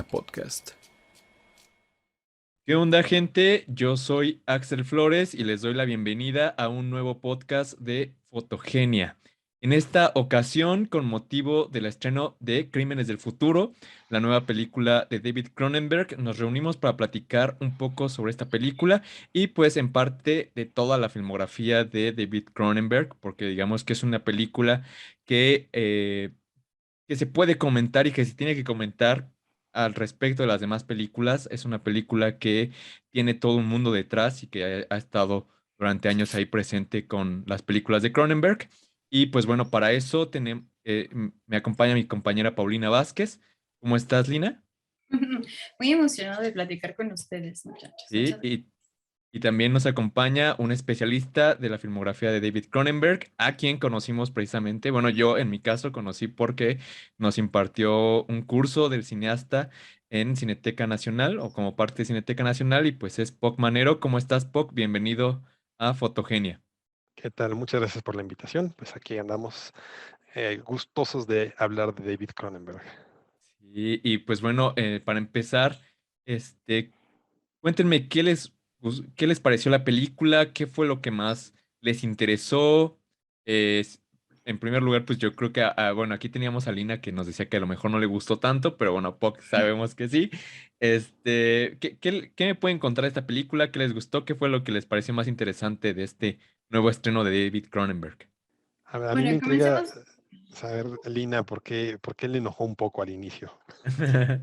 Podcast. ¿Qué onda, gente? Yo soy Axel Flores y les doy la bienvenida a un nuevo podcast de Fotogenia. En esta ocasión, con motivo del estreno de Crímenes del Futuro, la nueva película de David Cronenberg, nos reunimos para platicar un poco sobre esta película y pues en parte de toda la filmografía de David Cronenberg, porque digamos que es una película que se puede comentar y que se tiene que comentar al respecto de las demás películas. Es una película que tiene todo un mundo detrás y que ha estado durante años ahí presente con las películas de Cronenberg. Y pues bueno, para eso me acompaña mi compañera Paulina Vázquez. ¿Cómo estás, Lina? Muy emocionado de platicar con ustedes, muchachos. Sí, Muchas gracias. y también nos acompaña un especialista de la filmografía de David Cronenberg, a quien conocimos precisamente, bueno, yo en mi caso conocí porque nos impartió un curso del cineasta en Cineteca Nacional o como parte de Cineteca Nacional y pues es Poc Manero. ¿Cómo estás, Poc? Bienvenido a Fotogenia. ¿Qué tal? Muchas gracias por la invitación. Pues aquí andamos gustosos de hablar de David Cronenberg. Y pues bueno, para empezar, este, cuéntenme qué les pareció la película, qué fue lo que más les interesó. En primer lugar, pues yo creo que, bueno, aquí teníamos a Lina que nos decía que a lo mejor no le gustó tanto, pero bueno, Puck sabemos que sí. ¿Qué me pueden contar de esta película? ¿Qué les gustó? ¿Qué fue lo que les pareció más interesante de este nuevo estreno de David Cronenberg? A mí Bueno, me intriga comencemos. saber, Lina, por qué le enojó un poco al inicio. Bueno,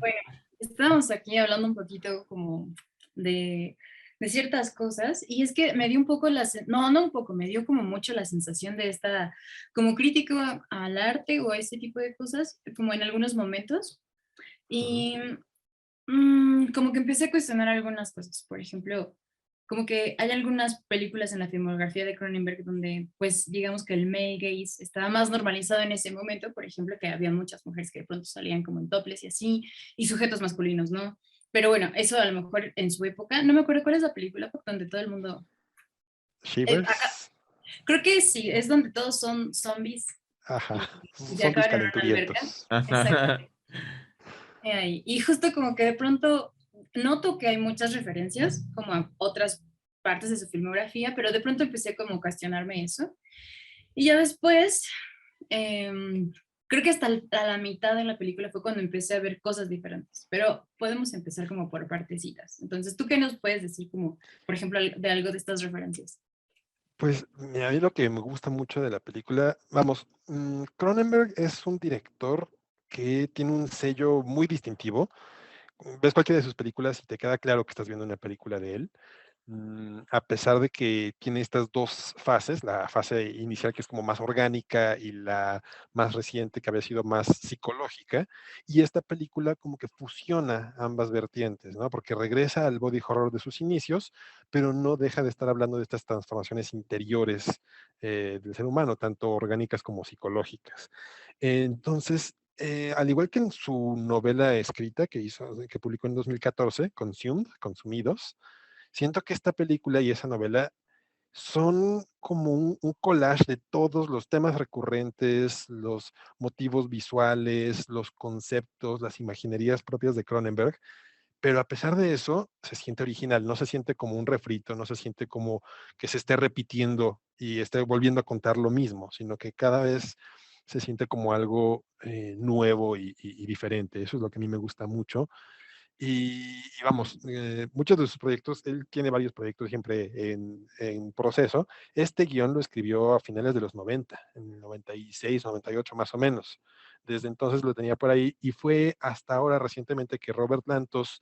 estábamos aquí hablando un poquito como de, de ciertas cosas y es que me dio un poco no un poco, me dio como mucho la sensación de esta, como crítico al arte o a ese tipo de cosas, como en algunos momentos. Ujú. Y como que empecé a cuestionar algunas cosas. Por ejemplo, como que hay algunas películas en la filmografía de Cronenberg donde, pues, digamos que el male gaze estaba más normalizado en ese momento. Por ejemplo, que había muchas mujeres que de pronto salían como en topless y así, y sujetos masculinos, ¿no? Pero bueno, eso a lo mejor en su época, no me acuerdo cuál es la película, donde todo el mundo... acá, Shivers. creo que sí, es donde todos son zombies Ajá. y se Zombies acaban en una alberca. calenturientos. Exacto. Ahí. Y justo como que de pronto noto que hay muchas referencias como a otras partes de su filmografía, pero de pronto empecé como a cuestionarme eso. Y ya después, creo que hasta a la mitad de la película fue cuando empecé a ver cosas diferentes, pero podemos empezar como por partecitas. Entonces, ¿tú qué nos puedes decir como, por ejemplo, de algo de estas referencias? Pues mira, a mí lo que me gusta mucho de la película, vamos, Cronenberg es un director que tiene un sello muy distintivo. Ves cualquiera de sus películas y te queda claro que estás viendo una película de él. A pesar de que tiene estas dos fases, la fase inicial que es como más orgánica y la más reciente que había sido más psicológica, y esta película como que fusiona ambas vertientes, ¿no? Porque regresa al body horror de sus inicios, pero no deja de estar hablando de estas transformaciones interiores del ser humano, tanto orgánicas como psicológicas. Entonces, al igual que en su novela escrita que publicó en 2014, Consumed, Consumidos, siento que esta película y esa novela son como un collage de todos los temas recurrentes, los motivos visuales, los conceptos, las imaginerías propias de Cronenberg, pero a pesar de eso, se siente original, no se siente como un refrito, no se siente como que se esté repitiendo y esté volviendo a contar lo mismo, sino que cada vez se siente como algo nuevo y diferente. Eso es lo que a mí me gusta mucho. Y vamos, muchos de sus proyectos, él tiene varios proyectos siempre en proceso. Este guión lo escribió a finales de los 90, en el 96, 98 más o menos. Desde entonces lo tenía por ahí y fue hasta ahora recientemente que Robert Lantos,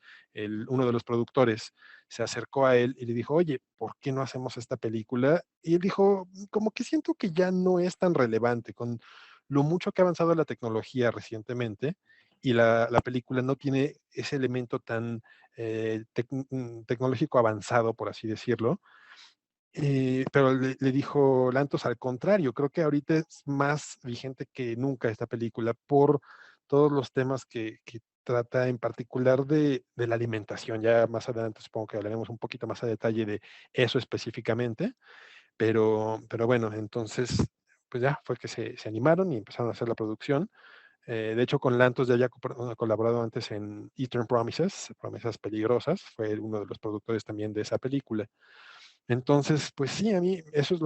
uno de los productores, se acercó a él y le dijo, oye, ¿por qué no hacemos esta película? Y él dijo, como que siento que ya no es tan relevante con lo mucho que ha avanzado la tecnología recientemente y la película no tiene ese elemento tan tecnológico avanzado, por así decirlo. Pero le dijo Lantos al contrario, creo que ahorita es más vigente que nunca esta película por todos los temas que trata en particular de la alimentación. Ya más adelante supongo que hablaremos un poquito más a detalle de eso específicamente, pero bueno, entonces pues ya fue que se animaron y empezaron a hacer la producción. De hecho, con Lantos ya había colaborado antes en Eastern Promises, Promesas Peligrosas, fue uno de los productores también de esa película. Entonces, pues sí, a mí eso es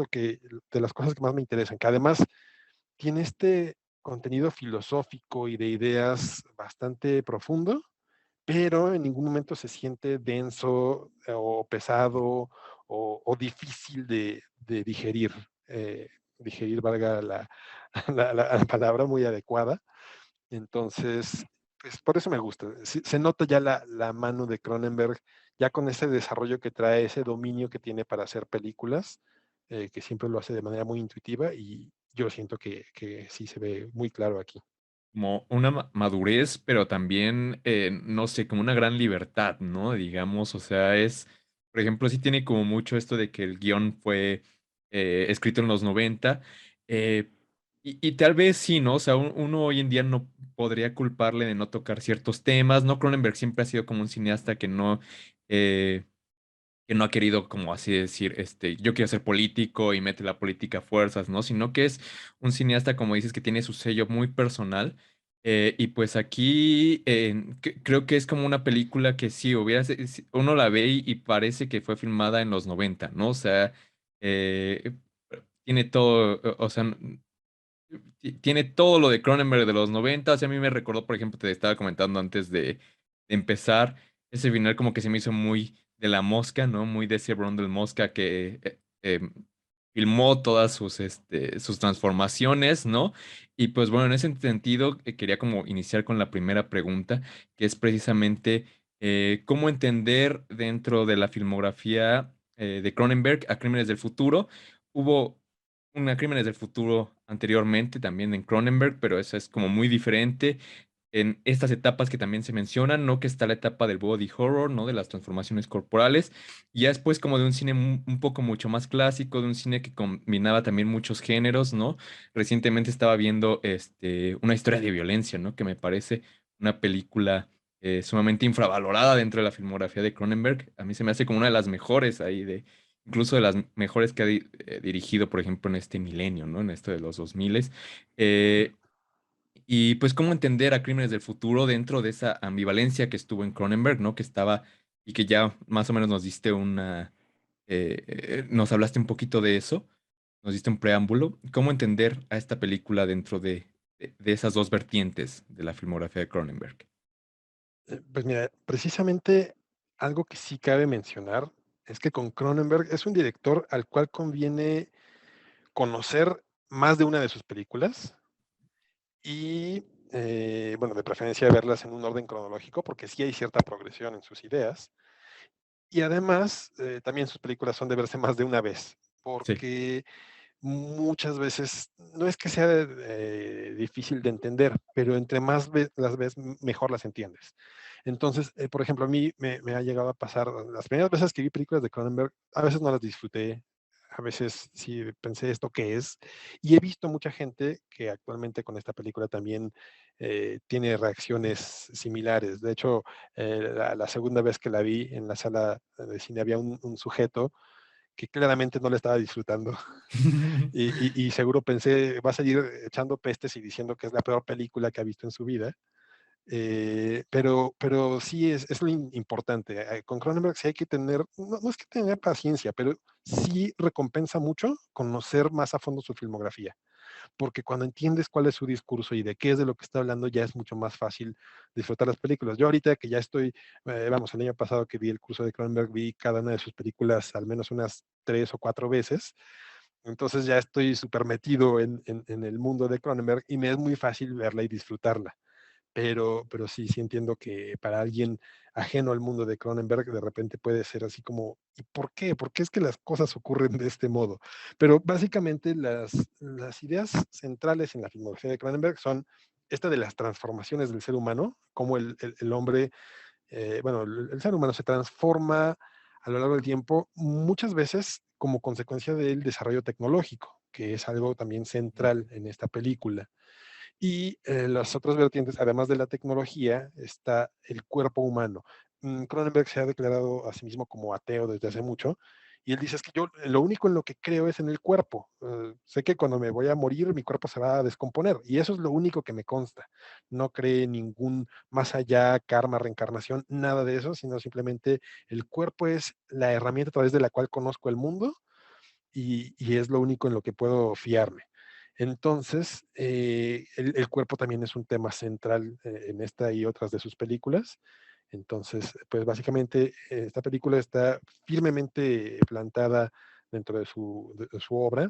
de las cosas que más me interesan, que además tiene este contenido filosófico y de ideas bastante profundo, pero en ningún momento se siente denso o pesado o difícil de digerir. Digerir, valga la palabra muy adecuada. Entonces, pues por eso me gusta. Se nota ya la mano de Cronenberg, ya con ese desarrollo que trae, ese dominio que tiene para hacer películas, que siempre lo hace de manera muy intuitiva y yo siento que sí se ve muy claro aquí. Como una madurez, pero también, no sé, como una gran libertad, ¿no? Digamos, o sea, por ejemplo, sí tiene como mucho esto de que el guión fue escrito en los 90, eh, y tal vez sí, ¿no? O sea, uno hoy en día no podría culparle de no tocar ciertos temas, ¿no? Cronenberg siempre ha sido como un cineasta eh, que no ha querido, como así decir, yo quiero ser político y mete la política a fuerzas, ¿no? Sino que es un cineasta, como dices, que tiene su sello muy personal. Y pues aquí creo que es como una película que sí, uno la ve y parece que fue filmada en los 90, ¿no? O sea, eh, tiene todo, o sea, tiene todo lo de Cronenberg de los 90. O sea, a mí me recordó, por ejemplo, te estaba comentando antes de empezar, ese final como que se me hizo muy de La Mosca, ¿no? Muy de ese Brundle Mosca que filmó todas sus transformaciones, ¿no? Y pues bueno, en ese sentido, quería como iniciar con la primera pregunta, que es precisamente cómo entender dentro de la filmografía de Cronenberg a Crímenes del Futuro. Hubo una Crímenes del Futuro anteriormente, también en Cronenberg, pero esa es como muy diferente. En estas etapas que también se mencionan, ¿no? Que está la etapa del body horror, ¿no? De las transformaciones corporales. Y ya después como de un cine un poco mucho más clásico, de un cine que combinaba también muchos géneros, ¿no? Recientemente estaba viendo una historia de violencia, ¿no? Que me parece una película sumamente infravalorada dentro de la filmografía de Cronenberg. A mí se me hace como una de las mejores ahí incluso de las mejores que ha dirigido, por ejemplo, en este milenio, ¿no? En esto de los 2000. Y pues cómo entender a Crímenes del Futuro dentro de esa ambivalencia que estuvo en Cronenberg, ¿no? Que estaba y que ya más o menos nos diste nos hablaste un poquito de eso, nos diste un preámbulo. ¿Cómo entender a esta película dentro de esas dos vertientes de la filmografía de Cronenberg? Pues mira, precisamente algo que sí cabe mencionar es que con Cronenberg es un director al cual conviene conocer más de una de sus películas y, bueno, de preferencia verlas en un orden cronológico, porque sí hay cierta progresión en sus ideas. Y además, también sus películas son de verse más de una vez, Sí. porque muchas veces no es que sea difícil de entender, pero entre más las ves, mejor las entiendes. Entonces, por ejemplo, a mí me ha llegado a pasar, las primeras veces que vi películas de Cronenberg, a veces no las disfruté, a veces sí pensé esto qué es, y he visto mucha gente que actualmente con esta película también tiene reacciones similares. De hecho, la segunda vez que la vi en la sala de cine había un sujeto que claramente no le estaba disfrutando y seguro pensé, va a seguir echando pestes y diciendo que es la peor película que ha visto en su vida. Pero sí es lo importante. Con Cronenberg sí hay que tener, no es que tener paciencia, pero sí recompensa mucho conocer más a fondo su filmografía, porque cuando entiendes cuál es su discurso y de qué es de lo que está hablando, ya es mucho más fácil disfrutar las películas. Yo ahorita que ya estoy, vamos, el año pasado que vi el curso de Cronenberg, vi cada una de sus películas al menos unas 3 o 4 veces, entonces ya estoy súper metido en el mundo de Cronenberg y me es muy fácil verla y disfrutarla. Pero sí entiendo que para alguien ajeno al mundo de Cronenberg, de repente puede ser así como, ¿y por qué? ¿Por qué es que las cosas ocurren de este modo? Pero básicamente las ideas centrales en la filmografía de Cronenberg son esta de las transformaciones del ser humano, cómo el hombre, bueno, el ser humano se transforma a lo largo del tiempo, muchas veces como consecuencia del desarrollo tecnológico, que es algo también central en esta película. Y las otras vertientes, además de la tecnología, está el cuerpo humano. Cronenberg se ha declarado a sí mismo como ateo desde hace mucho Y él dice, es que yo lo único en lo que creo es en el cuerpo. Sé que cuando me voy a morir, mi cuerpo se va a descomponer. Y eso es lo único que me consta. No cree ningún más allá, karma, reencarnación, nada de eso, sino simplemente el cuerpo es la herramienta a través de la cual conozco el mundo y es lo único en lo que puedo fiarme. Entonces, el cuerpo también es un tema central en esta y otras de sus películas. Entonces, pues básicamente esta película está firmemente plantada dentro de su obra,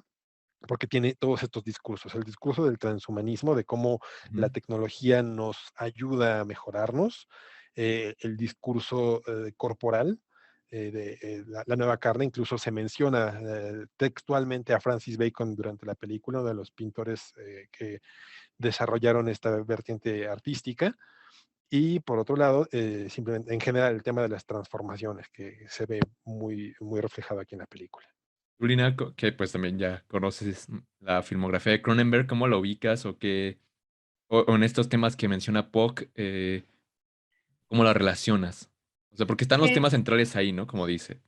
porque tiene todos estos discursos, el discurso del transhumanismo, de cómo la Ujú. tecnología nos ayuda a mejorarnos, el discurso corporal, la nueva carne, incluso se menciona textualmente a Francis Bacon durante la película, uno de los pintores que desarrollaron esta vertiente artística, y por otro lado, simplemente en general el tema de las transformaciones, que se ve muy reflejado aquí en la película. Tú, Lina, que pues también ya conoces la filmografía de Cronenberg, ¿cómo la ubicas o qué, o en estos temas que menciona Pock, cómo la relacionas? O sea, porque están los Eh, temas centrales ahí, ¿no? Como dice.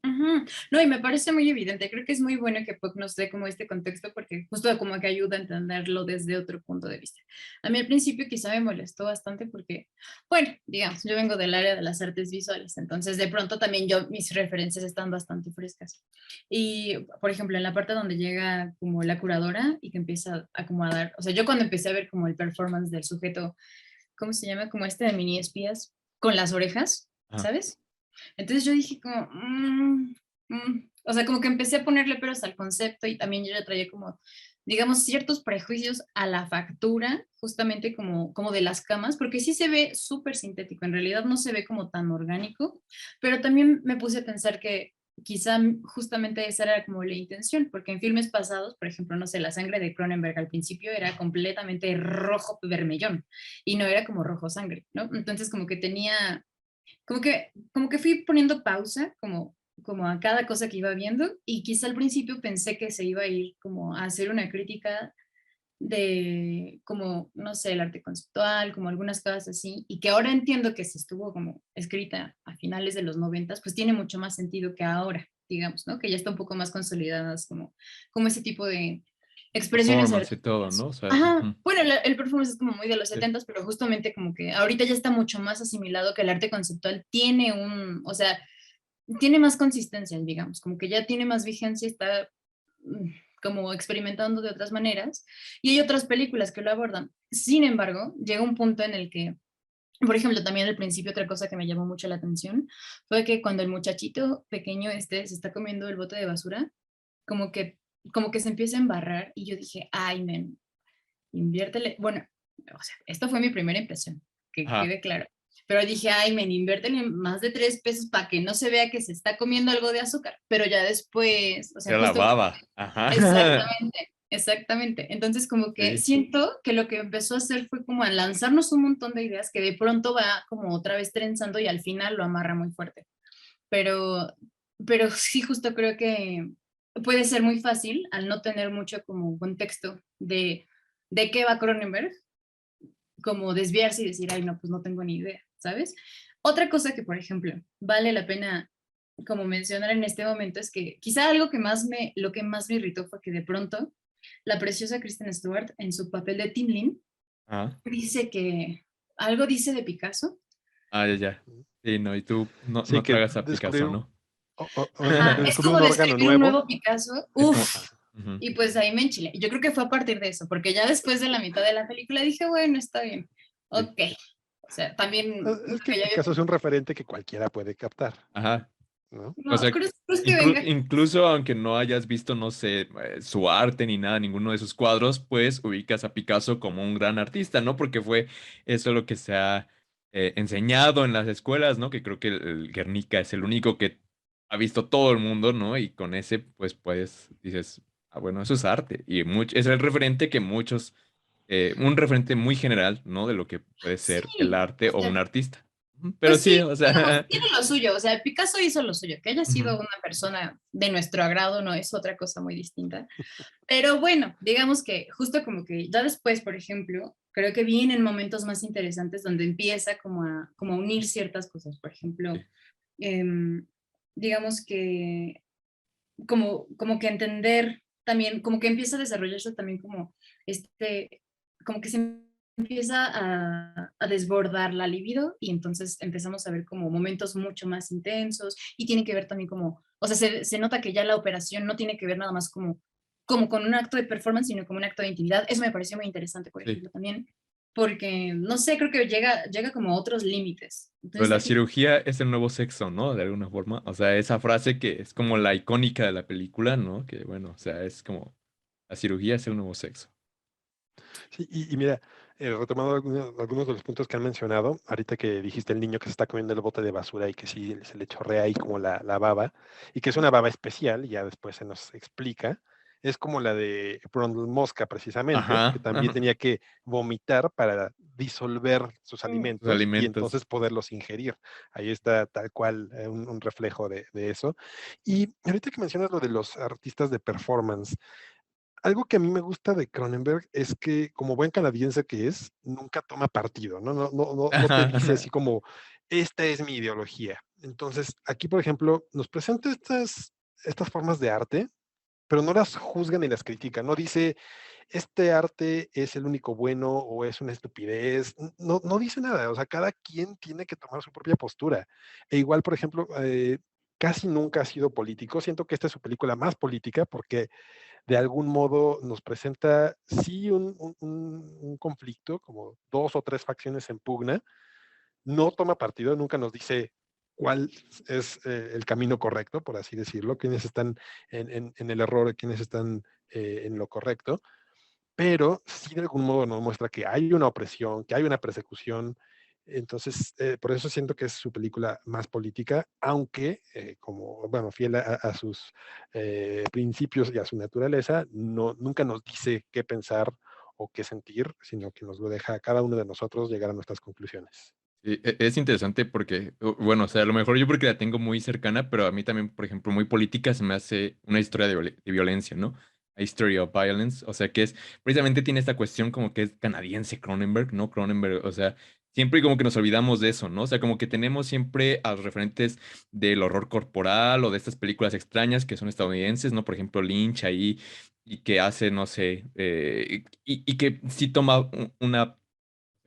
Ujú. No, y me parece muy evidente. Creo que es muy bueno que Puck nos dé como este contexto porque justo como que ayuda a entenderlo desde otro punto de vista. A mí al principio quizá me molestó bastante porque, bueno, digamos, yo vengo del área de las artes visuales, entonces de pronto también yo, mis referencias están bastante frescas. Y, por ejemplo, en la parte donde llega como la curadora y que empieza a acomodar, o sea, yo cuando empecé a ver como el performance del sujeto, ¿cómo se llama? Como este de mini espías, con las orejas, Ajá. ¿sabes? Entonces yo dije como, o sea, como que empecé a ponerle peros al concepto y también yo ya traía como, digamos, ciertos prejuicios a la factura, justamente como de las camas, porque sí se ve súper sintético, en realidad no se ve como tan orgánico, pero también me puse a pensar que quizá justamente esa era como la intención, porque en filmes pasados, por ejemplo, no sé, la sangre de Cronenberg al principio era completamente rojo vermellón y no era como rojo sangre, ¿no? Entonces como que tenía como que fui poniendo pausa, como a cada cosa que iba viendo, y quizá al principio pensé que se iba a ir como a hacer una crítica de como, no sé, el arte conceptual, como algunas cosas así, y que ahora entiendo que se estuvo como escrita a finales de los 90, pues tiene mucho más sentido que ahora, digamos, ¿no? Que ya está un poco más consolidadas como ese tipo de expresiones Performance y todo, ¿no? artísticas. O sea, Ajá, ujú. bueno, el performance es como muy de los Sí. 70, pero justamente como que ahorita ya está mucho más asimilado que el arte conceptual tiene o sea, tiene más consistencia, digamos, como que ya tiene más vigencia, está mm, como experimentando de otras maneras, y hay otras películas que lo abordan. Sin embargo, llega un punto en el que, por ejemplo, también al principio otra cosa que me llamó mucho la atención fue que cuando el muchachito pequeño este se está comiendo el bote de basura, como que, como que se empieza a embarrar y yo dije, ay, men, inviértele. Bueno, o sea, esto fue mi primera impresión, que Ajá. quede claro. Pero dije, ay, men, inviértele más de 3 pesos para que no se vea que se está comiendo algo de azúcar. Pero ya después, o sea, Era la justo, baba. Ajá. exactamente, exactamente. Entonces, como que Sí. siento que lo que empezó a hacer fue como a lanzarnos un montón de ideas que de pronto va como otra vez trenzando y al final lo amarra muy fuerte. Pero, pero sí, justo creo que puede ser muy fácil al no tener mucho como contexto de qué va Cronenberg, como desviarse y decir, ay, no, pues no tengo ni idea, ¿sabes? Otra cosa que, por ejemplo, vale la pena como mencionar en este momento es que quizá algo que lo que más me irritó fue que de pronto la preciosa Kristen Stewart en su papel de Tim Lin Ajá. dice que algo dice de Picasso. Ah, ya, ya. Sí, no, y tú no, Sí, no que tragas a Picasso, ¿no? Ajá, es descubrió como un órgano describir un nuevo. nuevo Picasso. Es como. Uf, Ujú. y pues ahí me enchilé. Yo creo que fue a partir de eso, porque ya después de la mitad de la película dije, bueno, está bien. Sí. Ok. O sea, también Es lo que que ya había. Picasso es un referente que cualquiera puede captar, Ajá. ¿no? O No, sea, cruz que venga. incluso aunque no hayas visto, no sé, su arte ni nada, ninguno de sus cuadros, pues ubicas a Picasso como un gran artista, ¿no? Porque fue eso lo que se ha enseñado en las escuelas, ¿no? Que creo que el Guernica es el único que ha visto todo el mundo, ¿no? Y con ese, pues, dices, ah, bueno, eso es arte. Y es el referente que muchos, un referente muy general, ¿no? De lo que puede ser el Sí, arte o o un sea, artista. Ujú. Pero pues sí, sí, o digamos, sea, tiene lo suyo. O sea, Picasso hizo lo suyo. Que haya sido ujú, una persona de nuestro agrado no es otra cosa muy distinta. Pero bueno, digamos que justo como que ya después, por ejemplo, creo que vienen momentos más interesantes donde empieza como a unir ciertas cosas. Por ejemplo, sí. em, digamos que, como que entender también, como que empieza a desarrollarse también como como que se empieza a desbordar la libido y entonces empezamos a ver como momentos mucho más intensos y tiene que ver también como, o sea, se nota que ya la operación no tiene que ver nada más como con un acto de performance, sino como un acto de intimidad. Eso me pareció muy interesante, por Sí. ejemplo, también, porque, no sé, creo que llega como a otros límites. Pero Entonces, la aquí, cirugía es el nuevo sexo, ¿no? De alguna forma. O sea, esa frase que es como la icónica de la película, ¿no? Que bueno, o sea, es como la cirugía es el nuevo sexo. Sí, y mira, retomando algunos de los puntos que han mencionado, ahorita que dijiste el niño que se está comiendo el bote de basura y que sí se le chorrea ahí como la baba, y que es una baba especial, y ya después se nos explica, es como la de Brundle Mosca precisamente, que Ajá, también ajá. tenía que vomitar para disolver sus Sus alimentos y alimentos. entonces poderlos ingerir. Ahí está tal cual un reflejo de eso. Y ahorita que mencionas lo de los artistas de performance, algo que a mí me gusta de Cronenberg es que, como buen canadiense que es, nunca toma partido, ¿no? No te Ajá, dice así como, esta es mi ideología. Entonces, aquí, por ejemplo, nos presenta estas formas de arte, pero no las juzga ni las critica. No dice, este arte es el único bueno o es una estupidez. No dice nada. O sea, cada quien tiene que tomar su propia postura. E igual, por ejemplo, casi nunca ha sido político. Siento que esta es su película más política porque de algún modo nos presenta, sí, un conflicto, como dos o tres facciones en pugna, no toma partido, nunca nos dice cuál es el camino correcto, por así decirlo, quiénes están en el error, quiénes están en lo correcto, pero sí de algún modo nos muestra que hay una opresión, que hay una persecución. Entonces, por eso siento que es su película más política, aunque, como, bueno, fiel a sus principios y a su naturaleza, nunca nos dice qué pensar o qué sentir, sino que nos lo deja a cada uno de nosotros llegar a nuestras conclusiones. Sí, es interesante porque, bueno, o sea, a lo mejor yo porque la tengo muy cercana, pero a mí también, por ejemplo, muy política se me hace una historia de violencia, ¿no? A History of Violence, o sea, que es, precisamente tiene esta cuestión como que es canadiense Cronenberg, ¿no? Cronenberg, o sea, siempre como que nos olvidamos de eso, ¿no? O sea, como que tenemos siempre a los referentes del horror corporal o de estas películas extrañas que son estadounidenses, ¿no? Por ejemplo, Lynch ahí, y que hace, no sé, y que sí toma una,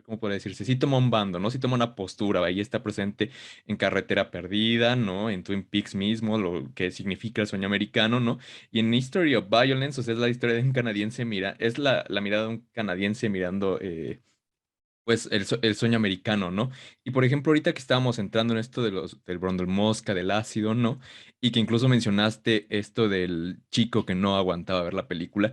¿cómo puede decirse? Sí toma un bando, ¿no? Sí toma una postura, ahí está presente en Carretera Perdida, ¿no? En Twin Peaks mismo, lo que significa el sueño americano, ¿no? Y en History of Violence, o sea, es la historia de un canadiense, mira, es la mirada de un canadiense mirando, pues el sueño americano, ¿no? Y por ejemplo, ahorita que estábamos entrando en esto del Brondel Mosca, del ácido, ¿no? Y que incluso mencionaste esto del chico que no aguantaba ver la película,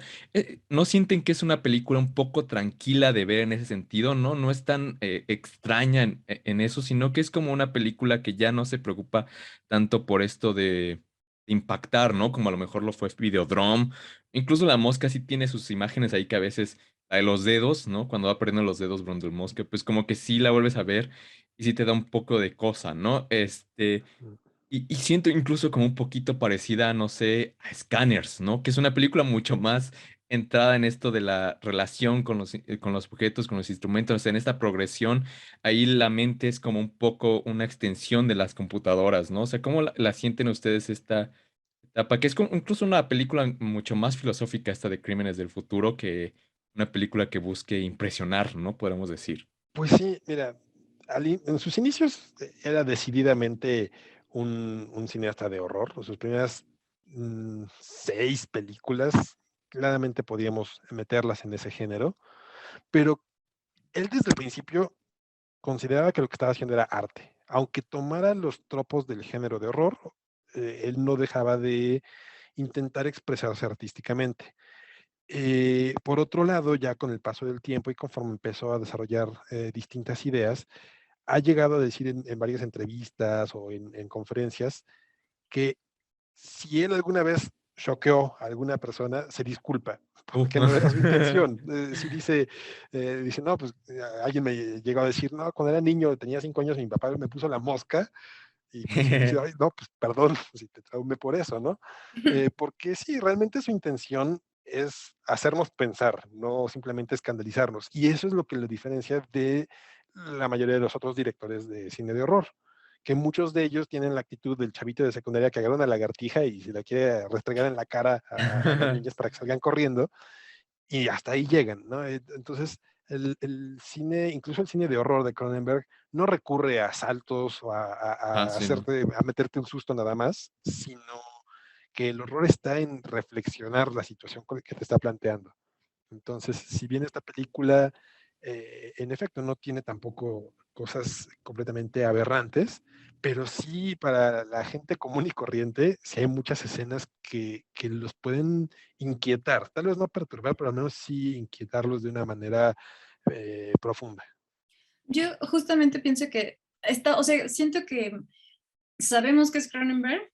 ¿no sienten que es una película un poco tranquila de ver en ese sentido, ¿no? No es tan extraña en eso, sino que es como una película que ya no se preocupa tanto por esto de impactar, ¿no? Como a lo mejor lo fue Videodrome. Incluso la mosca sí tiene sus imágenes ahí que a veces la de los dedos, ¿no? Cuando va perdiendo los dedos Brundle pues como que sí la vuelves a ver y sí te da un poco de cosa, ¿no? Y siento incluso como un poquito parecida, no sé, a Scanners, ¿no? Que es una película mucho más entrada en esto de la relación con los objetos, con los instrumentos, o sea, en esta progresión, ahí la mente es como un poco una extensión de las computadoras, ¿no? O sea, ¿cómo la sienten ustedes esta etapa? Que es incluso una película mucho más filosófica esta de Crímenes del Futuro que una película que busque impresionar, ¿no? Podemos decir. Pues sí, mira, en sus inicios era decididamente un cineasta de horror. Sus primeras 6 películas claramente podíamos meterlas en ese género, pero él desde el principio consideraba que lo que estaba haciendo era arte. Aunque tomara los tropos del género de horror, él no dejaba de intentar expresarse artísticamente. Por otro lado, ya con el paso del tiempo y conforme empezó a desarrollar distintas ideas, ha llegado a decir en varias entrevistas o en conferencias que si él alguna vez choqueó a alguna persona, se disculpa, porque no era su intención. Si dice, no, pues alguien me llegó a decir, no, cuando era niño, tenía 5 años, mi papá me puso la mosca, y pues dice, ay, no, pues perdón si te traumé por eso, ¿no? Porque sí, realmente su intención es hacernos pensar, no simplemente escandalizarnos. Y eso es lo que lo diferencia de la mayoría de los otros directores de cine de horror, que muchos de ellos tienen la actitud del chavito de secundaria que agarra una lagartija y se la quiere restregar en la cara a los niños para que salgan corriendo, y hasta ahí llegan, ¿no? Entonces, el cine, incluso el cine de horror de Cronenberg, no recurre a saltos o Ah, a sí, ¿no? a meterte un susto nada más, sino que el horror está en reflexionar la situación que te está planteando. Entonces, si bien esta película, en efecto, no tiene tampoco cosas completamente aberrantes, pero sí para la gente común y corriente, sí hay muchas escenas que los pueden inquietar, tal vez no perturbar, pero al menos sí inquietarlos de una manera profunda. Yo justamente pienso que o sea, siento que sabemos que es Cronenberg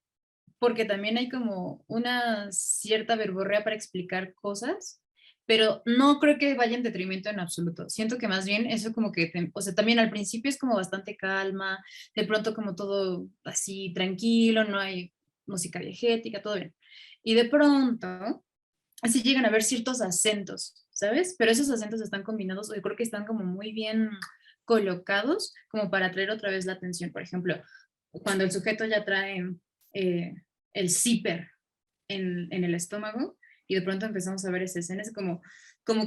porque también hay como una cierta verborrea para explicar cosas, pero no creo que vaya en detrimento en absoluto. Siento que más bien eso como que, o sea, también al principio es como bastante calma, de pronto como todo así tranquilo, no hay música diegética, todo bien. Y de pronto, así llegan a ver ciertos acentos, ¿sabes? Pero esos acentos están combinados, yo creo que están como muy bien colocados como para atraer otra vez la atención. Por ejemplo, cuando el sujeto ya trae eh, el zipper en el estómago y de pronto empezamos a ver esa escena, es como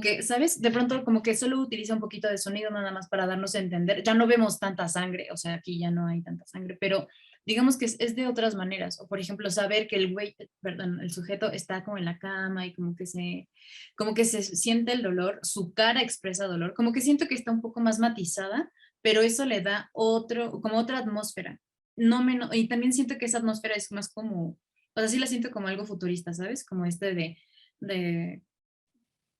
que, ¿sabes? De pronto como que solo utiliza un poquito de sonido nada más para darnos a entender. Ya no vemos tanta sangre, o sea, aquí ya no hay tanta sangre, pero digamos que es de otras maneras. O por ejemplo, saber que el güey, perdón, el sujeto está como en la cama y como que se siente el dolor, su cara expresa dolor, como que siento que está un poco más matizada, pero eso le da como otra atmósfera. No menos, y también siento que esa atmósfera es más como, o sea, sí la siento como algo futurista, ¿sabes? Como de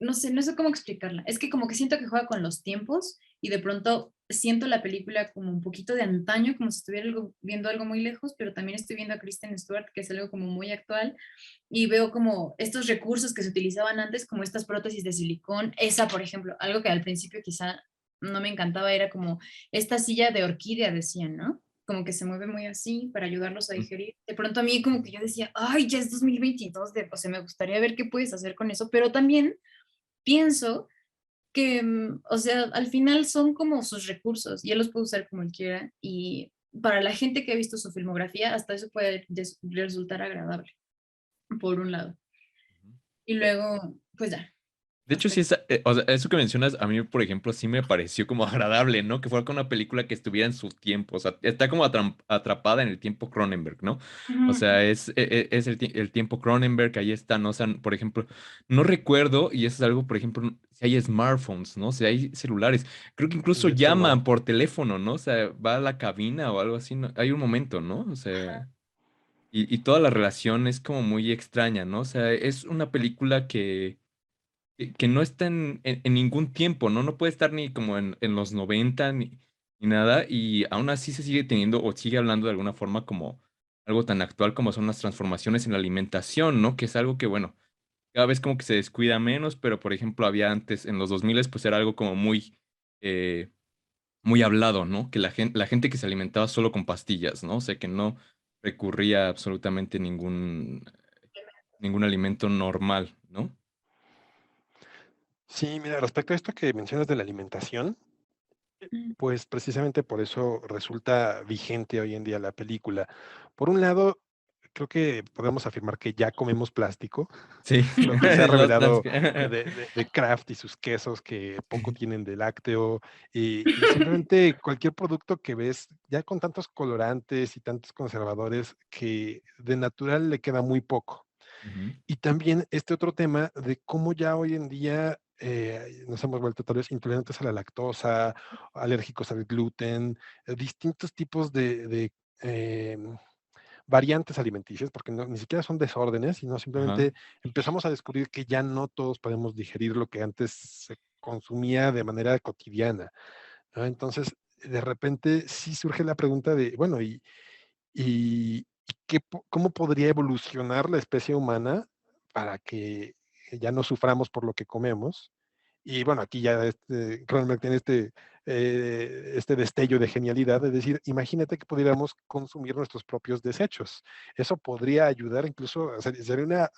no sé cómo explicarla. Es que como que siento que juega con los tiempos y de pronto siento la película como un poquito de antaño, como si estuviera viendo algo muy lejos, pero también estoy viendo a Kristen Stewart, que es algo como muy actual, y veo como estos recursos que se utilizaban antes, como estas prótesis de silicón. Esa, por ejemplo, algo que al principio quizá no me encantaba, era como esta silla de orquídea, decían, ¿no? Como que se mueve muy así para ayudarlos a digerir. De pronto a mí como que yo decía, ay, ya es 2022, o sea, me gustaría ver qué puedes hacer con eso, pero también pienso que, o sea, al final son como sus recursos y él los puede usar como él quiera y para la gente que ha visto su filmografía, hasta eso puede resultar agradable, por un lado. Y luego, pues ya, De hecho, hasta sí, aquí. o sea, eso que mencionas, a mí, por ejemplo, sí me pareció como agradable, ¿no? Que fuera con una película que estuviera en su tiempo, o sea, está como atrapada en el tiempo Cronenberg, ¿no? O Ujú, sea, es el tiempo Cronenberg, ahí está, ¿no? O sea, por ejemplo, no recuerdo, y eso es algo, por ejemplo, si hay smartphones, ¿no? Si hay celulares, creo que incluso De hecho, llaman no. por teléfono, ¿no? O sea, va a la cabina o algo así, ¿no? Hay un momento, ¿no? O sea, y toda la relación es como muy extraña, ¿no? O sea, es una película que no está en ningún tiempo, ¿no? No puede estar ni como en los 90 ni nada, y aún así se sigue teniendo o sigue hablando de alguna forma como algo tan actual como son las transformaciones en la alimentación, ¿no? Que es algo que, bueno, cada vez como que se descuida menos, pero por ejemplo había antes, en los 2000 pues era algo como eh, muy hablado, ¿no? Que la gente que se alimentaba solo con pastillas, ¿no? O sea, que no recurría a absolutamente ningún alimento normal, ¿no? Sí, mira, respecto a esto que mencionas de la alimentación, ujú, pues precisamente por eso resulta vigente hoy en día la película. Por un lado, creo que podemos afirmar que ya comemos plástico. Sí, Lo que se ha es revelado bastante. de Kraft y sus quesos que poco tienen de lácteo, y simplemente cualquier producto que ves ya con tantos colorantes y tantos conservadores que de natural le queda muy poco. Ujú. Y también este otro tema de cómo ya hoy en día nos hemos vuelto tal vez intolerantes a la lactosa, alérgicos al gluten, distintos tipos de variantes alimenticias, porque ni siquiera son desórdenes, sino Ajá. simplemente empezamos a descubrir que ya no todos podemos digerir lo que antes se consumía de manera cotidiana, ¿no? Entonces, de repente sí surge la pregunta de, bueno, ¿y cómo podría evolucionar la especie humana para que ya no suframos por lo que comemos? Y bueno, aquí ya Cronenberg tiene este destello de genialidad, de decir, imagínate que pudiéramos consumir nuestros propios desechos. Eso podría ayudar incluso, sería una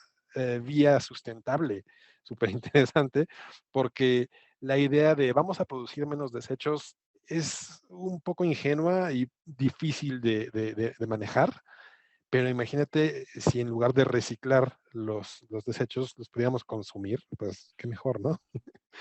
vía sustentable, súper interesante, porque la idea de vamos a producir menos desechos es un poco ingenua y difícil de manejar, pero imagínate si en lugar de reciclar los desechos los pudiéramos consumir, pues qué mejor, ¿no?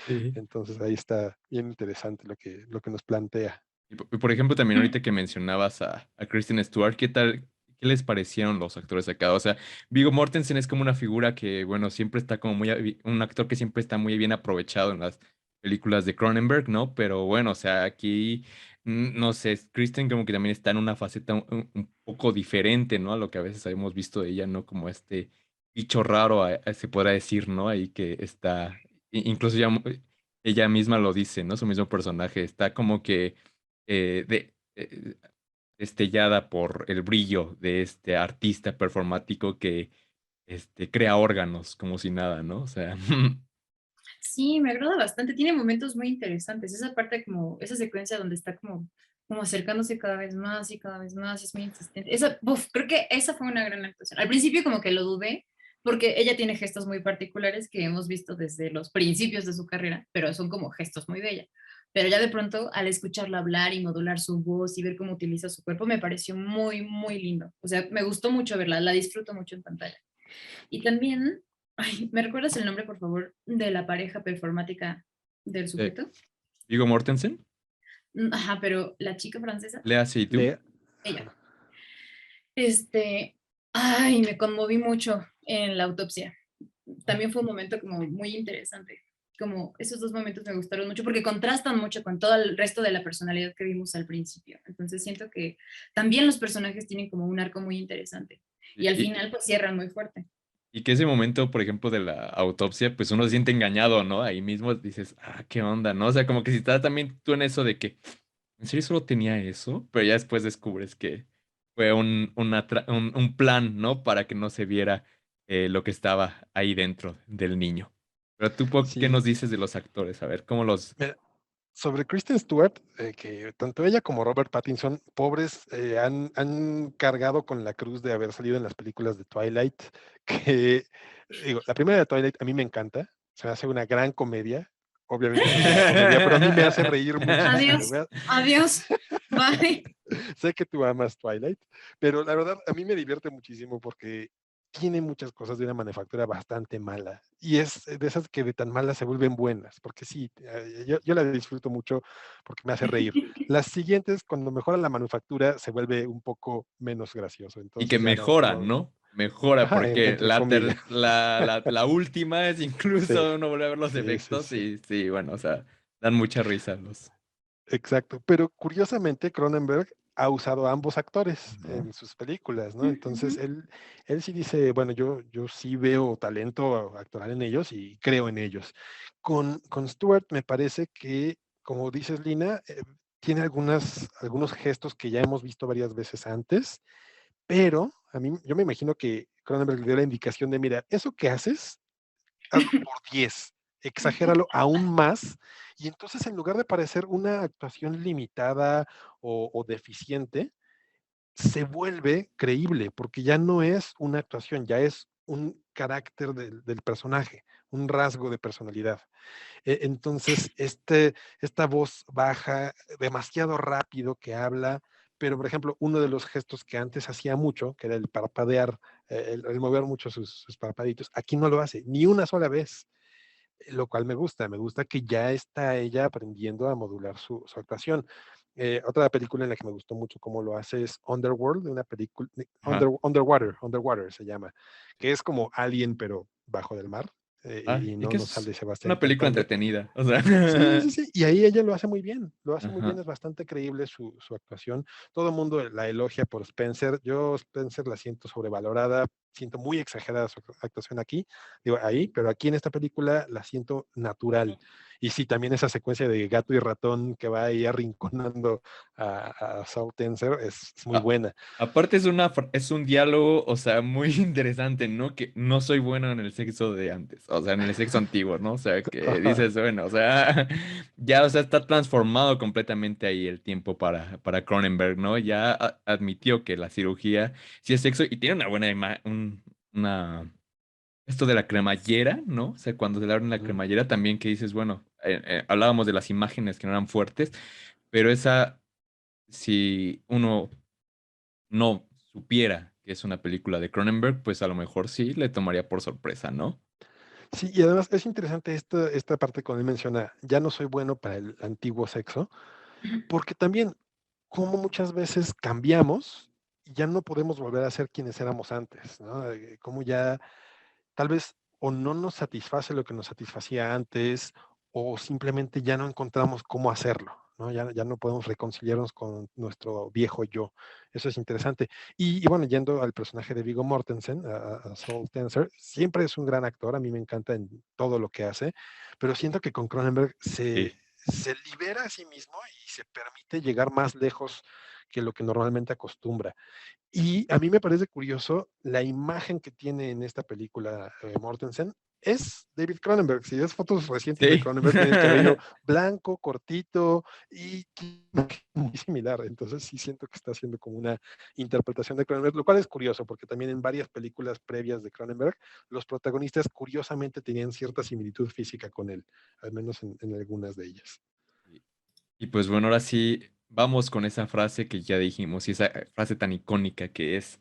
Sí. Entonces ahí está bien interesante lo que nos plantea. Y por ejemplo, también ahorita que mencionabas a Kristen Stewart, ¿qué tal? ¿Qué les parecieron los actores acá? O sea, Viggo Mortensen es como una figura que, bueno, siempre está como un actor que siempre está muy bien aprovechado en las películas de Cronenberg, ¿no? Pero bueno, o sea, aquí, no sé, Kristen como que también está en una faceta un poco diferente, ¿no? A lo que a veces habíamos visto de ella, ¿no? Como este bicho raro, se podrá decir, ¿no? Ahí que está, incluso ella misma lo dice, ¿no? Su mismo personaje, está como que destellada por el brillo de este artista performático que crea órganos como si nada, ¿no? O sea, Sí, me agrada bastante. Tiene momentos muy interesantes. Esa parte como, esa secuencia donde está como acercándose cada vez más y cada vez más, es muy insistente. Creo que esa fue una gran actuación. Al principio como que lo dudé, porque ella tiene gestos muy particulares que hemos visto desde los principios de su carrera, pero son como gestos muy de ella. Pero ya de pronto, al escucharla hablar y modular su voz y ver cómo utiliza su cuerpo, me pareció muy, muy lindo. O sea, me gustó mucho verla, la disfruto mucho en pantalla. Y también, ay, ¿me recuerdas el nombre, por favor, de la pareja performática del eh, sujeto? Viggo Mortensen, Ajá, pero la chica francesa, Lea Seydoux. Le, ella. Este, ay, me conmoví mucho en la autopsia. También fue un momento como muy interesante. Como esos dos momentos me gustaron mucho porque contrastan mucho con todo el resto de la personalidad que vimos al principio. Entonces siento que también los personajes tienen como un arco muy interesante. Y al Y, final pues cierran muy fuerte. y que ese momento, por ejemplo, de la autopsia, pues uno se siente engañado, ¿no? Ahí mismo dices, ah, qué onda, ¿no? O sea, como que si estás también tú en eso de que, ¿en serio solo tenía eso? Pero ya después descubres que fue un plan, ¿no? Para que no se viera lo que estaba ahí dentro del niño. Pero tú, ¿qué sí, nos dices de los actores? A ver, ¿cómo los... mira, sobre Kristen Stewart, que tanto ella como Robert Pattinson, pobres, han cargado con la cruz de haber salido en las películas de Twilight, que, digo, la primera de Twilight a mí me encanta, se me hace una gran comedia, obviamente es una comedia, pero a mí me hace reír muchísimo. Adiós, adiós, bye. Sé que tú amas Twilight, pero la verdad a mí me divierte muchísimo porque tiene muchas cosas de una manufactura bastante mala y es de esas que de tan malas se vuelven buenas, porque sí, yo la disfruto mucho porque me hace reír. Las siguientes, cuando mejora la manufactura, se vuelve un poco menos gracioso, Y que entonces ya no, mejora, ¿no? Mejora, ajá, porque entre comillas, la última es sí, incluso uno vuelve a ver los sí, sí, efectos sí. y sí, bueno, o sea, dan mucha risa los... Exacto, pero curiosamente Cronenberg ha usado a ambos actores Ajá. en sus películas, ¿no? Entonces Ujú. él sí dice, bueno, yo sí veo talento actoral en ellos y creo en ellos. Con Stewart me parece que, como dices, Lina, tiene algunos gestos que ya hemos visto varias veces antes, pero yo me imagino que Cronenberg le dio la indicación de, mira, eso que haces hazlo por 10, exagéralo aún más, y entonces en lugar de parecer una actuación limitada o deficiente, se vuelve creíble, porque ya no es una actuación, ya es un carácter del personaje, un rasgo de personalidad. Entonces, esta voz baja, demasiado rápido que habla, pero por ejemplo, uno de los gestos que antes hacía mucho, que era el parpadear, el mover mucho sus parpaditos, aquí no lo hace, ni una sola vez, lo cual me gusta que ya está ella aprendiendo a modular su actuación. Otra película en la que me gustó mucho cómo lo hace es Underworld, una película, Ajá. Underwater se llama, que es como Alien, pero bajo del mar, Ah, y y no, que no es sale Sebastián una película cantando. entretenida, o sea. Sí, sí, sí, y ahí ella lo hace muy bien, Ajá. es bastante creíble su actuación. Todo el mundo la elogia por Spencer. Yo Spencer la siento sobrevalorada, siento muy exagerada su actuación aquí, digo ahí, pero aquí en esta película la siento natural. Y sí, también esa secuencia de gato y ratón que va ahí arrinconando a Saul Tenser es muy A- buena. Aparte es un diálogo, o sea, muy interesante, ¿no? Que no soy bueno en el sexo de antes, o sea, en el sexo antiguo, ¿no? O sea, que dices, bueno, o sea, ya, o sea, está transformado completamente ahí el tiempo para Cronenberg, ¿no? Ya admitió que la cirugía sí es sexo y tiene una buena una, esto de la cremallera, ¿no? O sea, cuando se le abren la Ujú. cremallera también que dices, bueno, hablábamos de las imágenes que no eran fuertes, pero esa, si uno no supiera que es una película de Cronenberg, pues a lo mejor sí le tomaría por sorpresa, ¿no? Sí, y además es interesante esta parte cuando él menciona, ya no soy bueno para el antiguo sexo, porque también, como muchas veces cambiamos y ya no podemos volver a ser quienes éramos antes, ¿no? Como ya tal vez o no nos satisface lo que nos satisfacía antes, o simplemente ya no encontramos cómo hacerlo, ¿no? Ya no podemos reconciliarnos con nuestro viejo yo. Eso es interesante. Y bueno, yendo al personaje de Viggo Mortensen, a Saul Tenser, siempre es un gran actor, a mí me encanta en todo lo que hace, pero siento que con Cronenberg Sí. se libera a sí mismo y se permite llegar más lejos que lo que normalmente acostumbra. Y a mí me parece curioso la imagen que tiene en esta película Mortensen. Es David Cronenberg. Si ves fotos recientes de Sí. Cronenberg, tiene el cabello blanco, cortito y muy similar. Entonces sí siento que está haciendo como una interpretación de Cronenberg, lo cual es curioso porque también en varias películas previas de Cronenberg, los protagonistas curiosamente tenían cierta similitud física con él, al menos en algunas de ellas. Y pues bueno, ahora sí, vamos con esa frase que ya dijimos, y esa frase tan icónica que es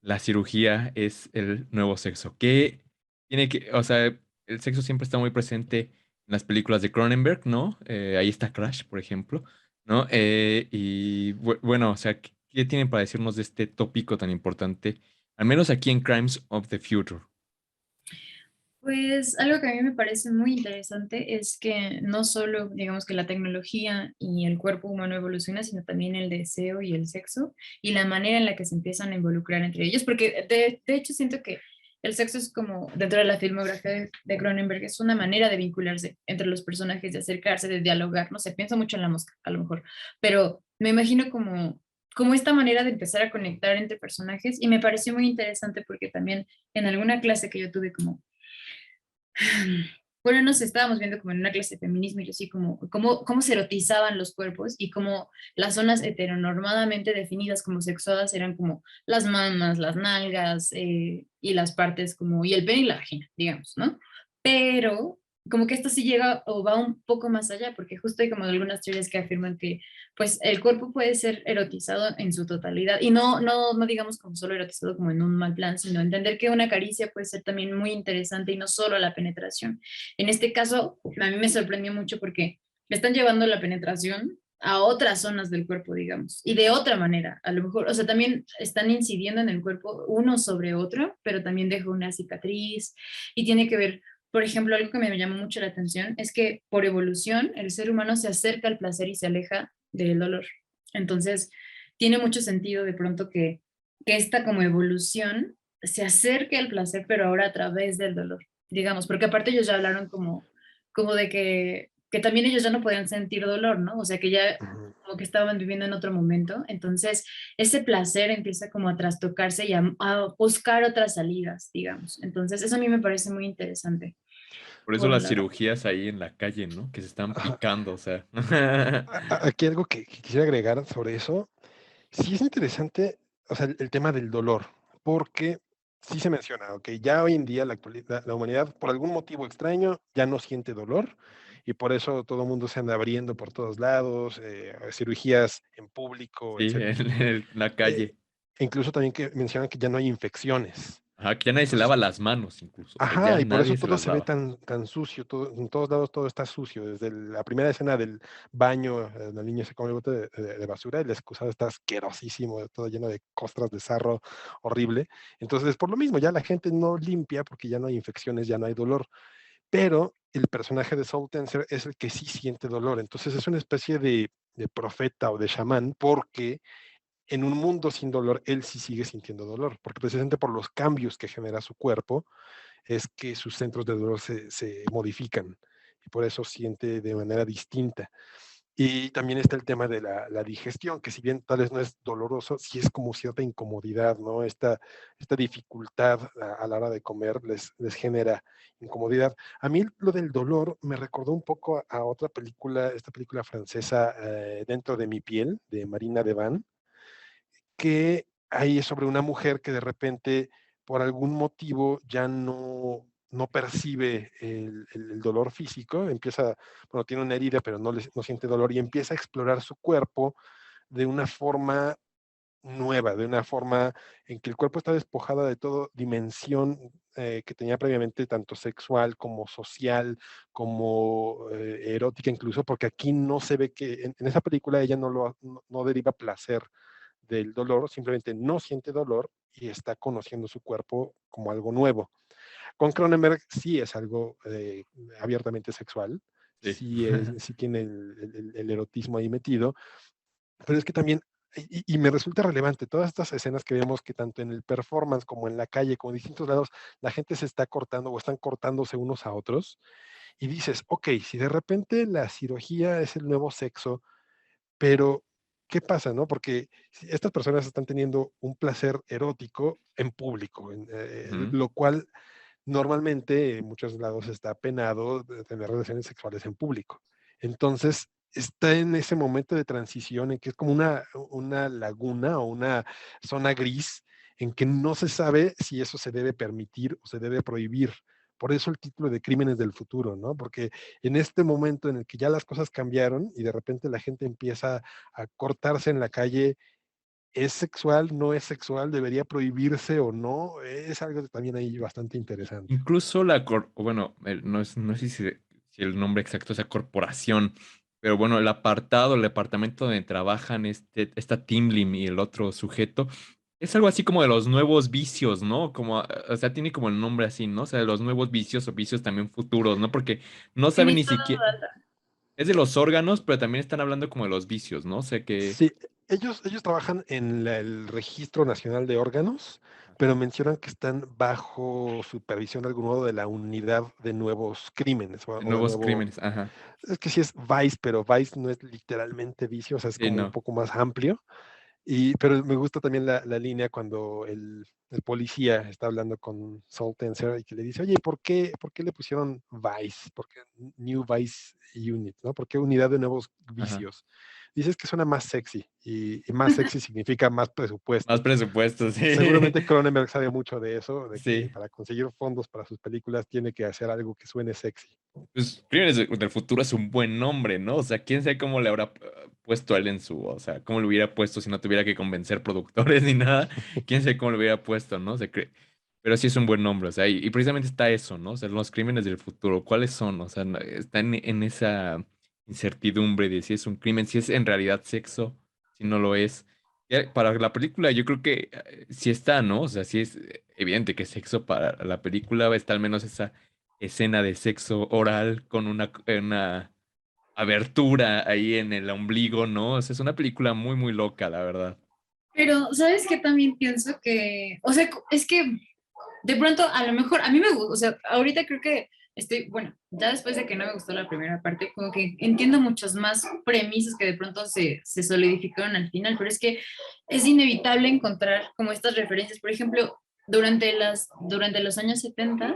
la cirugía es el nuevo sexo. Que tiene que, o sea, el sexo siempre está muy presente en las películas de Cronenberg, ¿no? Ahí está Crash, por ejemplo, ¿no? Bueno, o sea, ¿qué tienen para decirnos de este tópico tan importante? Al menos aquí en Crimes of the Future. Pues algo que a mí me parece muy interesante es que no solo, digamos que la tecnología y el cuerpo humano evoluciona, sino también el deseo y el sexo y la manera en la que se empiezan a involucrar entre ellos, porque de hecho siento que el sexo es como, dentro de la filmografía de Cronenberg, es una manera de vincularse entre los personajes, de acercarse, de dialogar, no sé, pienso mucho en La Mosca, a lo mejor, pero me imagino como esta manera de empezar a conectar entre personajes y me pareció muy interesante porque también en alguna clase que yo tuve como bueno, nos estábamos viendo como en una clase de feminismo y yo así como cómo se erotizaban los cuerpos y cómo las zonas heteronormadamente definidas como sexuadas eran como las mamas, las nalgas y las partes como, y el pene y la vagina, digamos, ¿no? Pero como que esto sí llega o va un poco más allá, porque justo hay como algunas teorías que afirman que pues el cuerpo puede ser erotizado en su totalidad y no digamos como solo erotizado como en un mal plan, sino entender que una caricia puede ser también muy interesante y no solo la penetración. En este caso, a mí me sorprendió mucho porque me están llevando la penetración a otras zonas del cuerpo, digamos, y de otra manera, a lo mejor, o sea, también están incidiendo en el cuerpo uno sobre otro, pero también deja una cicatriz y tiene que ver, por ejemplo, algo que me llamó mucho la atención es que por evolución el ser humano se acerca al placer y se aleja del dolor. Entonces, tiene mucho sentido de pronto que esta como evolución se acerque al placer, pero ahora a través del dolor, digamos, porque aparte ellos ya hablaron como de que también ellos ya no podían sentir dolor, ¿no? O sea, que ya Ujú. como que estaban viviendo en otro momento, entonces ese placer empieza como a trastocarse y a buscar otras salidas, digamos. Entonces, eso a mí me parece muy interesante. Por eso Por un las lado. cirugías ahí en la calle, ¿no? Que se están Ajá. picando, o sea. Aquí algo que quisiera agregar sobre eso. Sí es interesante, o sea, el tema del dolor, porque sí se menciona, ok, ya hoy en día la humanidad por algún motivo extraño ya no siente dolor y por eso todo el mundo se anda abriendo por todos lados, cirugías en público, Sí, etcétera. en la Eh, calle. e incluso también que mencionan que ya no hay infecciones. Ajá, que ya nadie se Entonces, lava las manos incluso, o sea, ya ajá, y por eso nadie se todo las se ve lava. tan sucio, todo, en todos lados todo está sucio, desde la primera escena del baño, la niña se come el bote de basura, el excusado está asquerosísimo, todo lleno de costras de sarro, horrible. Entonces, por lo mismo, ya la gente no limpia porque ya no hay infecciones, ya no hay dolor, pero el personaje de Soul Tenser es el que sí siente dolor, entonces es una especie de profeta o de chamán, porque en un mundo sin dolor, él sí sigue sintiendo dolor, porque precisamente por los cambios que genera su cuerpo, es que sus centros de dolor se modifican y por eso siente de manera distinta. Y también está el tema de la digestión, que si bien tal vez no es doloroso, sí es como cierta incomodidad, ¿no? Esta dificultad a la hora de comer les genera incomodidad. A mí lo del dolor me recordó un poco a otra película, esta película francesa, Dentro de mi piel, de Marina Devan, que ahí es sobre una mujer que de repente, por algún motivo, ya no no percibe el dolor físico, empieza, bueno, tiene una herida, pero no siente dolor y empieza a explorar su cuerpo de una forma nueva, de una forma en que el cuerpo está despojado de toda dimensión que tenía previamente, tanto sexual como social, como erótica incluso, porque aquí no se ve que en esa película ella no deriva placer del dolor, simplemente no siente dolor y está conociendo su cuerpo como algo nuevo. Con Cronenberg sí es algo abiertamente sexual, Sí. sí tiene el erotismo ahí metido, pero es que también, y me resulta relevante, todas estas escenas que vemos que tanto en el performance como en la calle, como en distintos lados, la gente se está cortando o están cortándose unos a otros, y dices, ok, si de repente la cirugía es el nuevo sexo, pero ¿qué pasa, no? Porque si estas personas están teniendo un placer erótico en público, Ujú. lo cual normalmente en muchos lados está penado de tener relaciones sexuales en público. Entonces, está en ese momento de transición en que es como una laguna o una zona gris en que no se sabe si eso se debe permitir o se debe prohibir. Por eso el título de Crímenes del Futuro, ¿no? Porque en este momento en el que ya las cosas cambiaron y de repente la gente empieza a cortarse en la calle, ¿es sexual, no es sexual, debería prohibirse o no? Es algo también ahí bastante interesante. Incluso bueno, no sé si el nombre exacto es la corporación, pero bueno, el apartado, el departamento donde trabajan esta Timlim y el otro sujeto, es algo así como de los nuevos vicios, ¿no? Como, o sea, tiene como el nombre así, ¿no? O sea, de los nuevos vicios o vicios también futuros, ¿no? Porque no saben Tienes ni toda siquiera, la data. es de los órganos, pero también están hablando como de los vicios, ¿no? O sea que, Sí, ellos trabajan en el Registro Nacional de Órganos, pero mencionan que están bajo supervisión de algún modo de la Unidad de Nuevos Crímenes de o de nuevos nuevo. crímenes, ajá. Es que sí es Vice, pero Vice no es literalmente vicio, o sea, es Sí, como un no. poco más amplio. Pero me gusta también la línea cuando el policía está hablando con Saul Tenser y que le dice, oye, ¿por qué le pusieron Vice? ¿Por qué New Vice Unit? ¿No? ¿Por qué unidad de nuevos Ajá. vicios? Dices que suena más sexy y más sexy significa más Más presupuesto. presupuestos, sí. Seguramente Cronenberg sabe mucho de eso, de que Sí. para conseguir fondos para sus películas tiene que hacer algo que suene sexy. Pues Crímenes del Futuro es un buen nombre, ¿no? O sea, quién sabe cómo le habrá puesto a él en su, o sea, cómo le hubiera puesto si no tuviera que convencer productores ni nada, quién sabe cómo le hubiera puesto, ¿no? Pero sí es un buen nombre, o sea, y precisamente está eso, ¿no? O sea, los crímenes del futuro, ¿cuáles son? O sea, están en esa incertidumbre de si es un crimen, si es en realidad sexo, si no lo es. Para la película yo creo que sí está, ¿no? O sea, sí es evidente que sexo para la película está al menos esa escena de sexo oral con una abertura ahí en el ombligo, ¿no? O sea, es una película muy, muy loca, la verdad. Pero, ¿sabes qué? También pienso que, o sea, es que de pronto, a lo mejor, a mí me gusta, o sea, ahorita creo que estoy, bueno, ya después de que no me gustó la primera parte, como que entiendo muchas más premisas que de pronto se solidificaron al final, pero es que es inevitable encontrar como estas referencias. Por ejemplo, durante los años 70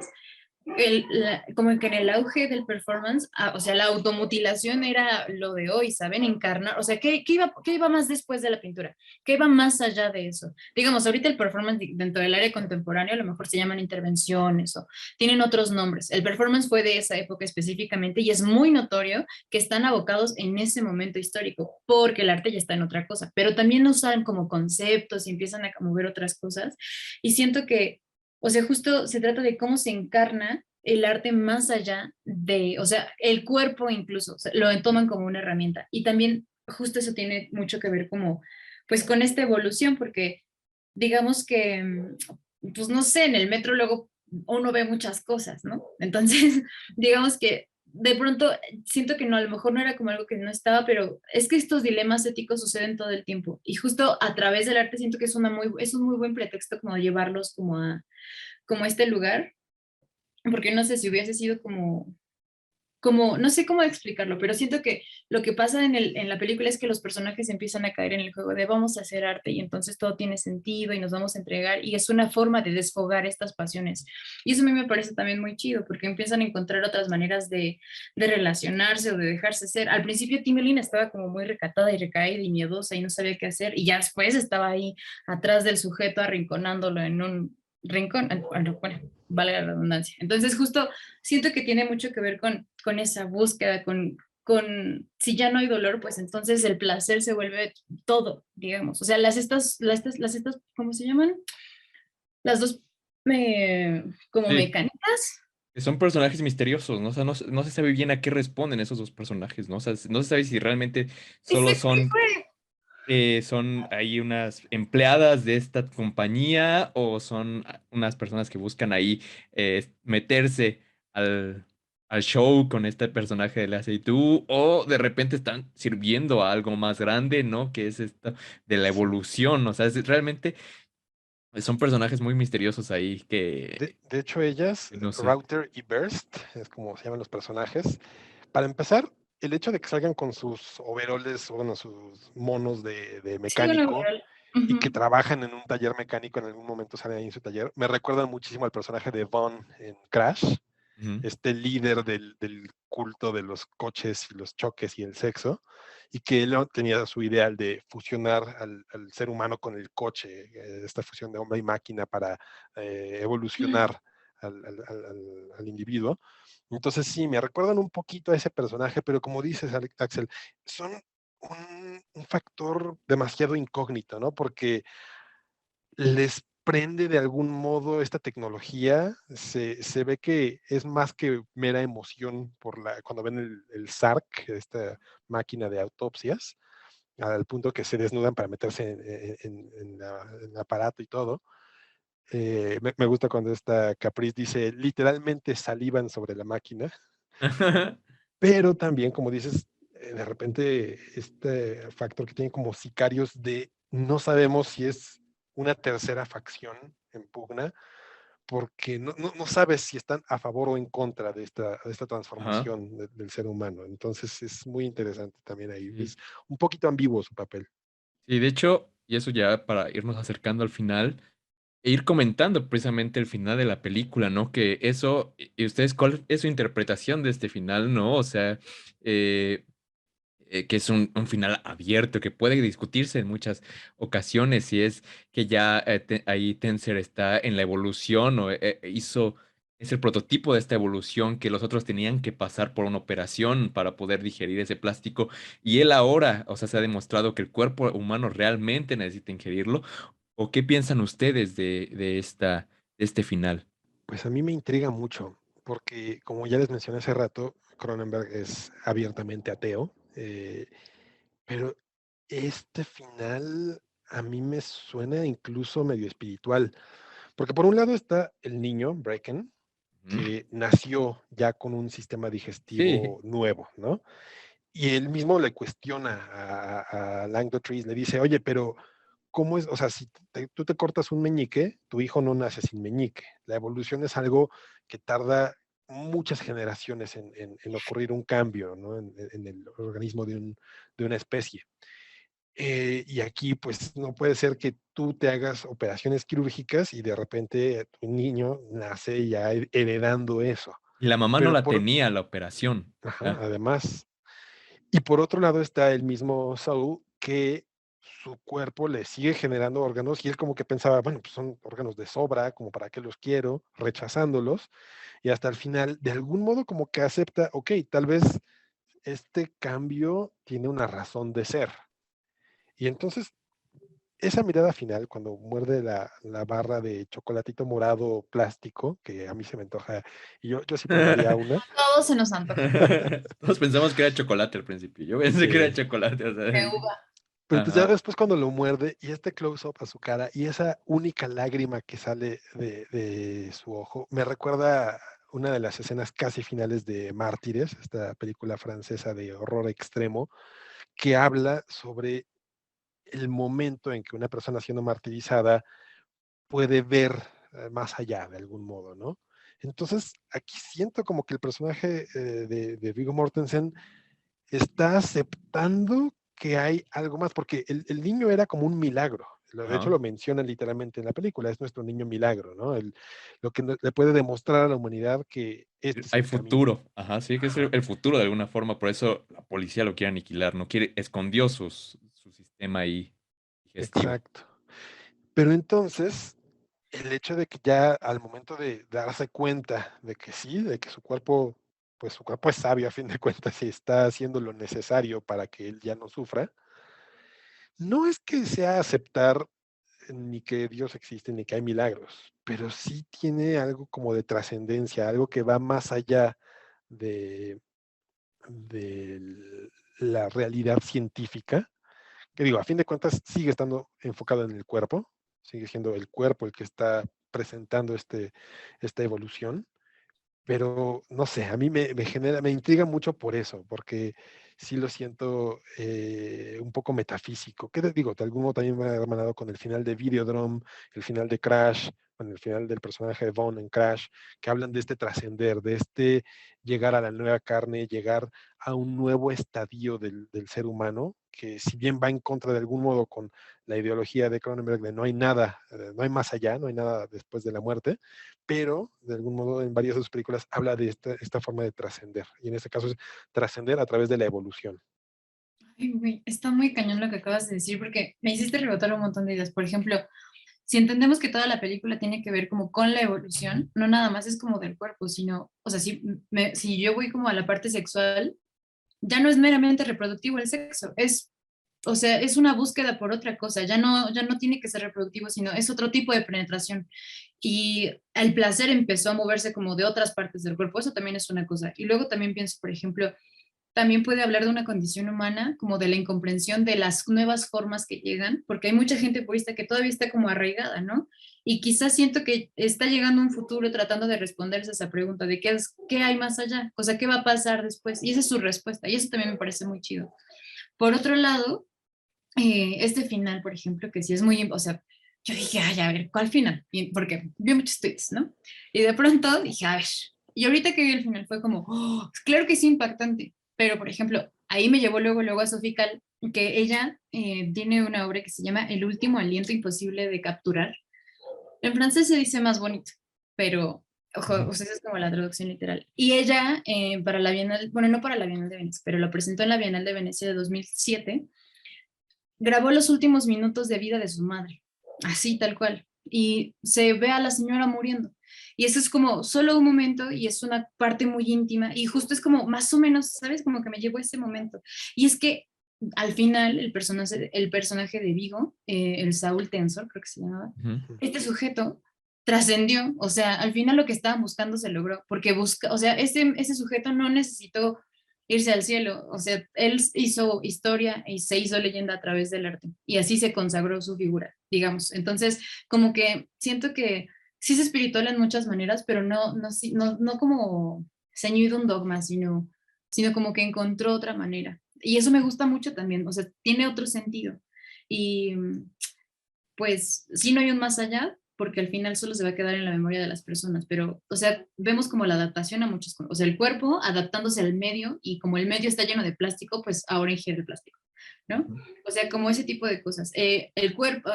como que en el auge del performance, o sea, la automutilación era lo de hoy, ¿saben? Encarnar, o sea, qué iba más después de la pintura? ¿Qué iba más allá de eso? Digamos, ahorita el performance dentro del área contemporánea a lo mejor se llaman intervenciones o tienen otros nombres. El performance fue de esa época específicamente y es muy notorio que están abocados en ese momento histórico porque el arte ya está en otra cosa, pero también usan como conceptos y empiezan a mover otras cosas y siento que o sea, justo se trata de cómo se encarna el arte más allá de, o sea, el cuerpo incluso, o sea, lo toman como una herramienta. Y también justo eso tiene mucho que ver como, pues con esta evolución, porque digamos que, pues no sé, en el metro luego uno ve muchas cosas, ¿no? Entonces, digamos que de pronto siento que no, a lo mejor no era como algo que no estaba, pero es que estos dilemas éticos suceden todo el tiempo y justo a través del arte siento que es un muy buen pretexto como llevarlos como a este lugar, porque no sé si hubiese sido como, no sé cómo explicarlo, pero siento que lo que pasa en la película es que los personajes empiezan a caer en el juego de vamos a hacer arte y entonces todo tiene sentido y nos vamos a entregar y es una forma de desfogar estas pasiones. Y eso a mí me parece también muy chido porque empiezan a encontrar otras maneras de relacionarse o de dejarse ser. Al principio Timelina estaba como muy recatada y recaída y miedosa y no sabía qué hacer y ya después estaba ahí atrás del sujeto arrinconándolo en un rincón, bueno, vale la redundancia. Entonces, justo siento que tiene mucho que ver con esa búsqueda, si ya no hay dolor, pues entonces el placer se vuelve todo, digamos. O sea, ¿cómo se llaman? Las dos como Sí, mecánicas. que son personajes misteriosos, ¿no? O sea, no se sabe bien a qué responden esos dos personajes, ¿no? O sea, no se sabe si realmente solo Exacto, son ahí unas empleadas de esta compañía o son unas personas que buscan ahí meterse al, al show con este personaje de la Seytu o de repente están sirviendo a algo más grande, ¿no? Que es esto de la Sí. evolución, o sea, realmente son personajes muy misteriosos ahí De hecho, ellas, que no sé. Router y Burst, es como se llaman los personajes. Para empezar, el hecho de que salgan con sus overoles, o bueno, sus monos de sí, bueno, mecánico y que ujú. trabajan en un taller mecánico, en algún momento salen ahí en su taller, me recuerdan muchísimo al personaje de Vaughn en Crash, Ujú. este líder del culto de los coches y los choques y el sexo, y que él tenía su ideal de fusionar al ser humano con el coche, esta fusión de hombre y máquina para evolucionar al individuo. Entonces sí, me recuerdan un poquito a ese personaje, pero como dices, Axel, son un factor demasiado incógnito, ¿no? Porque les prende de algún modo esta tecnología, se ve que es más que mera emoción cuando ven el SARC, esta máquina de autopsias, al punto que se desnudan para meterse en el aparato y todo. Me gusta cuando esta Caprice dice, literalmente salivan sobre la máquina, pero también, como dices, de repente este factor que tiene como sicarios de no sabemos si es una tercera facción en pugna, porque no sabes si están a favor o en contra de esta Ajá, transformación del ser humano. Entonces es muy interesante también ahí. sí. Es un poquito ambiguo su papel. Sí, de hecho, y eso ya para irnos acercando al final, e ir comentando precisamente el final de la película, ¿no? Que eso, y ustedes, ¿cuál es su interpretación de este final, ¿no? O sea, eh, que es un final abierto, que puede discutirse en muchas ocasiones, si es que ya ahí Tenser está en la evolución o es el prototipo de esta evolución que los otros tenían que pasar por una operación para poder digerir ese plástico y él ahora, o sea, se ha demostrado que el cuerpo humano realmente necesita ingerirlo. ¿O qué piensan ustedes de este final? Pues a mí me intriga mucho, porque como ya les mencioné hace rato, Cronenberg es abiertamente ateo, pero este final a mí me suena incluso medio espiritual, porque por un lado está el niño, Bracken, Ujú. que nació ya con un sistema Sí, digestivo nuevo, ¿no? Y él mismo le cuestiona a Langdon le dice, oye, pero ¿cómo es? O sea, si tú te cortas un meñique, tu hijo no nace sin meñique. La evolución es algo que tarda muchas generaciones en ocurrir un cambio, ¿no? En el organismo de una especie. Y aquí, pues, no puede ser que tú te hagas operaciones quirúrgicas y de repente tu niño nace ya heredando eso. y la mamá no Pero la tenía la operación. ajá, Ajá. además, y por otro lado está el mismo Saúl que su cuerpo le sigue generando órganos y él como que pensaba, bueno, pues son órganos de sobra, como para qué los quiero, rechazándolos, y hasta el final, de algún modo como que acepta, ok, tal vez este cambio tiene una razón de ser. Y entonces, esa mirada final, cuando muerde la barra de chocolatito morado plástico, que a mí se me antoja, y yo sí probaría una. Todo se nos antoja. Todos pensamos que era chocolate al principio. Yo pensé que era Sí. chocolate, o sea, De uva. Pero entonces ya ajá. después cuando lo muerde y este close-up a su cara y esa única lágrima que sale de su ojo, me recuerda una de las escenas casi finales de Mártires, esta película francesa de horror extremo, que habla sobre el momento en que una persona siendo martirizada puede ver más allá de algún modo, ¿no? Entonces, aquí siento como que el personaje de Viggo Mortensen está aceptando que hay algo más, porque el niño era como un milagro. De hecho, Ajá. lo mencionan literalmente en la película, es nuestro niño milagro, ¿no? Lo que le puede demostrar a la humanidad que este es Hay el camino. futuro. Ajá, sí, que es Ajá, el futuro de alguna forma. Por eso la policía lo quiere aniquilar. No quiere, escondió su sistema ahí digestivo. exacto. Pero entonces, el hecho de que ya al momento de darse cuenta de que sí, de que su cuerpo, pues su cuerpo es sabio a fin de cuentas y está haciendo lo necesario para que él ya no sufra, no es que sea aceptar ni que Dios existe ni que hay milagros, pero sí tiene algo como de trascendencia, algo que va más allá de, de la realidad científica, que digo, a fin de cuentas sigue estando enfocado en el cuerpo, sigue siendo el cuerpo el que está presentando esta evolución, pero no sé, a mí me genera, me intriga mucho por eso, porque sí lo siento un poco metafísico. ¿Qué te digo? De algún modo también me ha hermanado con el final de Videodrome, el final de Crash, con el final del personaje de Vaughn en Crash, que hablan de este trascender, de este llegar a la nueva carne, llegar a un nuevo estadio del ser humano, que si bien va en contra de algún modo con la ideología de Cronenberg de no hay nada, no hay más allá, no hay nada después de la muerte, pero de algún modo en varias de sus películas habla de esta forma de trascender, y en este caso es trascender a través de la evolución. Ay, güey, está muy cañón lo que acabas de decir porque me hiciste rebotar un montón de ideas. Por ejemplo, si entendemos que toda la película tiene que ver como con la evolución, no nada más es como del cuerpo, sino, o sea, si yo voy como a la parte sexual, ya no es meramente reproductivo el sexo, o sea, es una búsqueda por otra cosa, ya no tiene que ser reproductivo, sino es otro tipo de penetración. Y el placer empezó a moverse como de otras partes del cuerpo, eso también es una cosa. Y luego también pienso, por ejemplo, también puede hablar de una condición humana, como de la incomprensión de las nuevas formas que llegan, porque hay mucha gente purista que todavía está como arraigada, ¿no? Y quizás siento que está llegando un futuro tratando de responderse a esa pregunta de qué hay más allá, o sea, qué va a pasar después. Y esa es su respuesta, y eso también me parece muy chido. Por otro lado, este final, por ejemplo, que sí es muy, o sea, yo dije, ay, a ver, ¿cuál final? Porque vi muchos tweets, ¿no? Y de pronto dije, a ver, y ahorita que vi el final fue como, oh, claro que es impactante, pero por ejemplo, ahí me llevó luego a Sophie Calle, que ella tiene una obra que se llama El último aliento imposible de capturar. En francés se dice más bonito, pero ojo, o sea, esa es como la traducción literal. Y ella, para la Bienal, bueno, no para la Bienal de Venecia, pero lo presentó en la Bienal de Venecia de 2007, grabó los últimos minutos de vida de su madre, así tal cual, y se ve a la señora muriendo. Y eso es como solo un momento y es una parte muy íntima y justo es como más o menos, ¿sabes? Como que me llevó a ese momento. Y es que al final el personaje de Vigo, el Saúl Tensor, creo que se llamaba, este sujeto trascendió, o sea, al final lo que estaban buscando se logró, porque o sea, ese sujeto no necesitó irse al cielo. O sea, él hizo historia y se hizo leyenda a través del arte y así se consagró su figura, digamos. Entonces, como que siento que sí es espiritual en muchas maneras, pero no como ceñido un dogma, sino como que encontró otra manera. Y eso me gusta mucho también, o sea, tiene otro sentido. Y pues sí no hay un más allá, porque al final solo se va a quedar en la memoria de las personas, pero, o sea, vemos como la adaptación a muchas cosas, o sea, el cuerpo adaptándose al medio y como el medio está lleno de plástico, pues ahora ingiere el plástico, ¿no? O sea, como ese tipo de cosas. El cuerpo,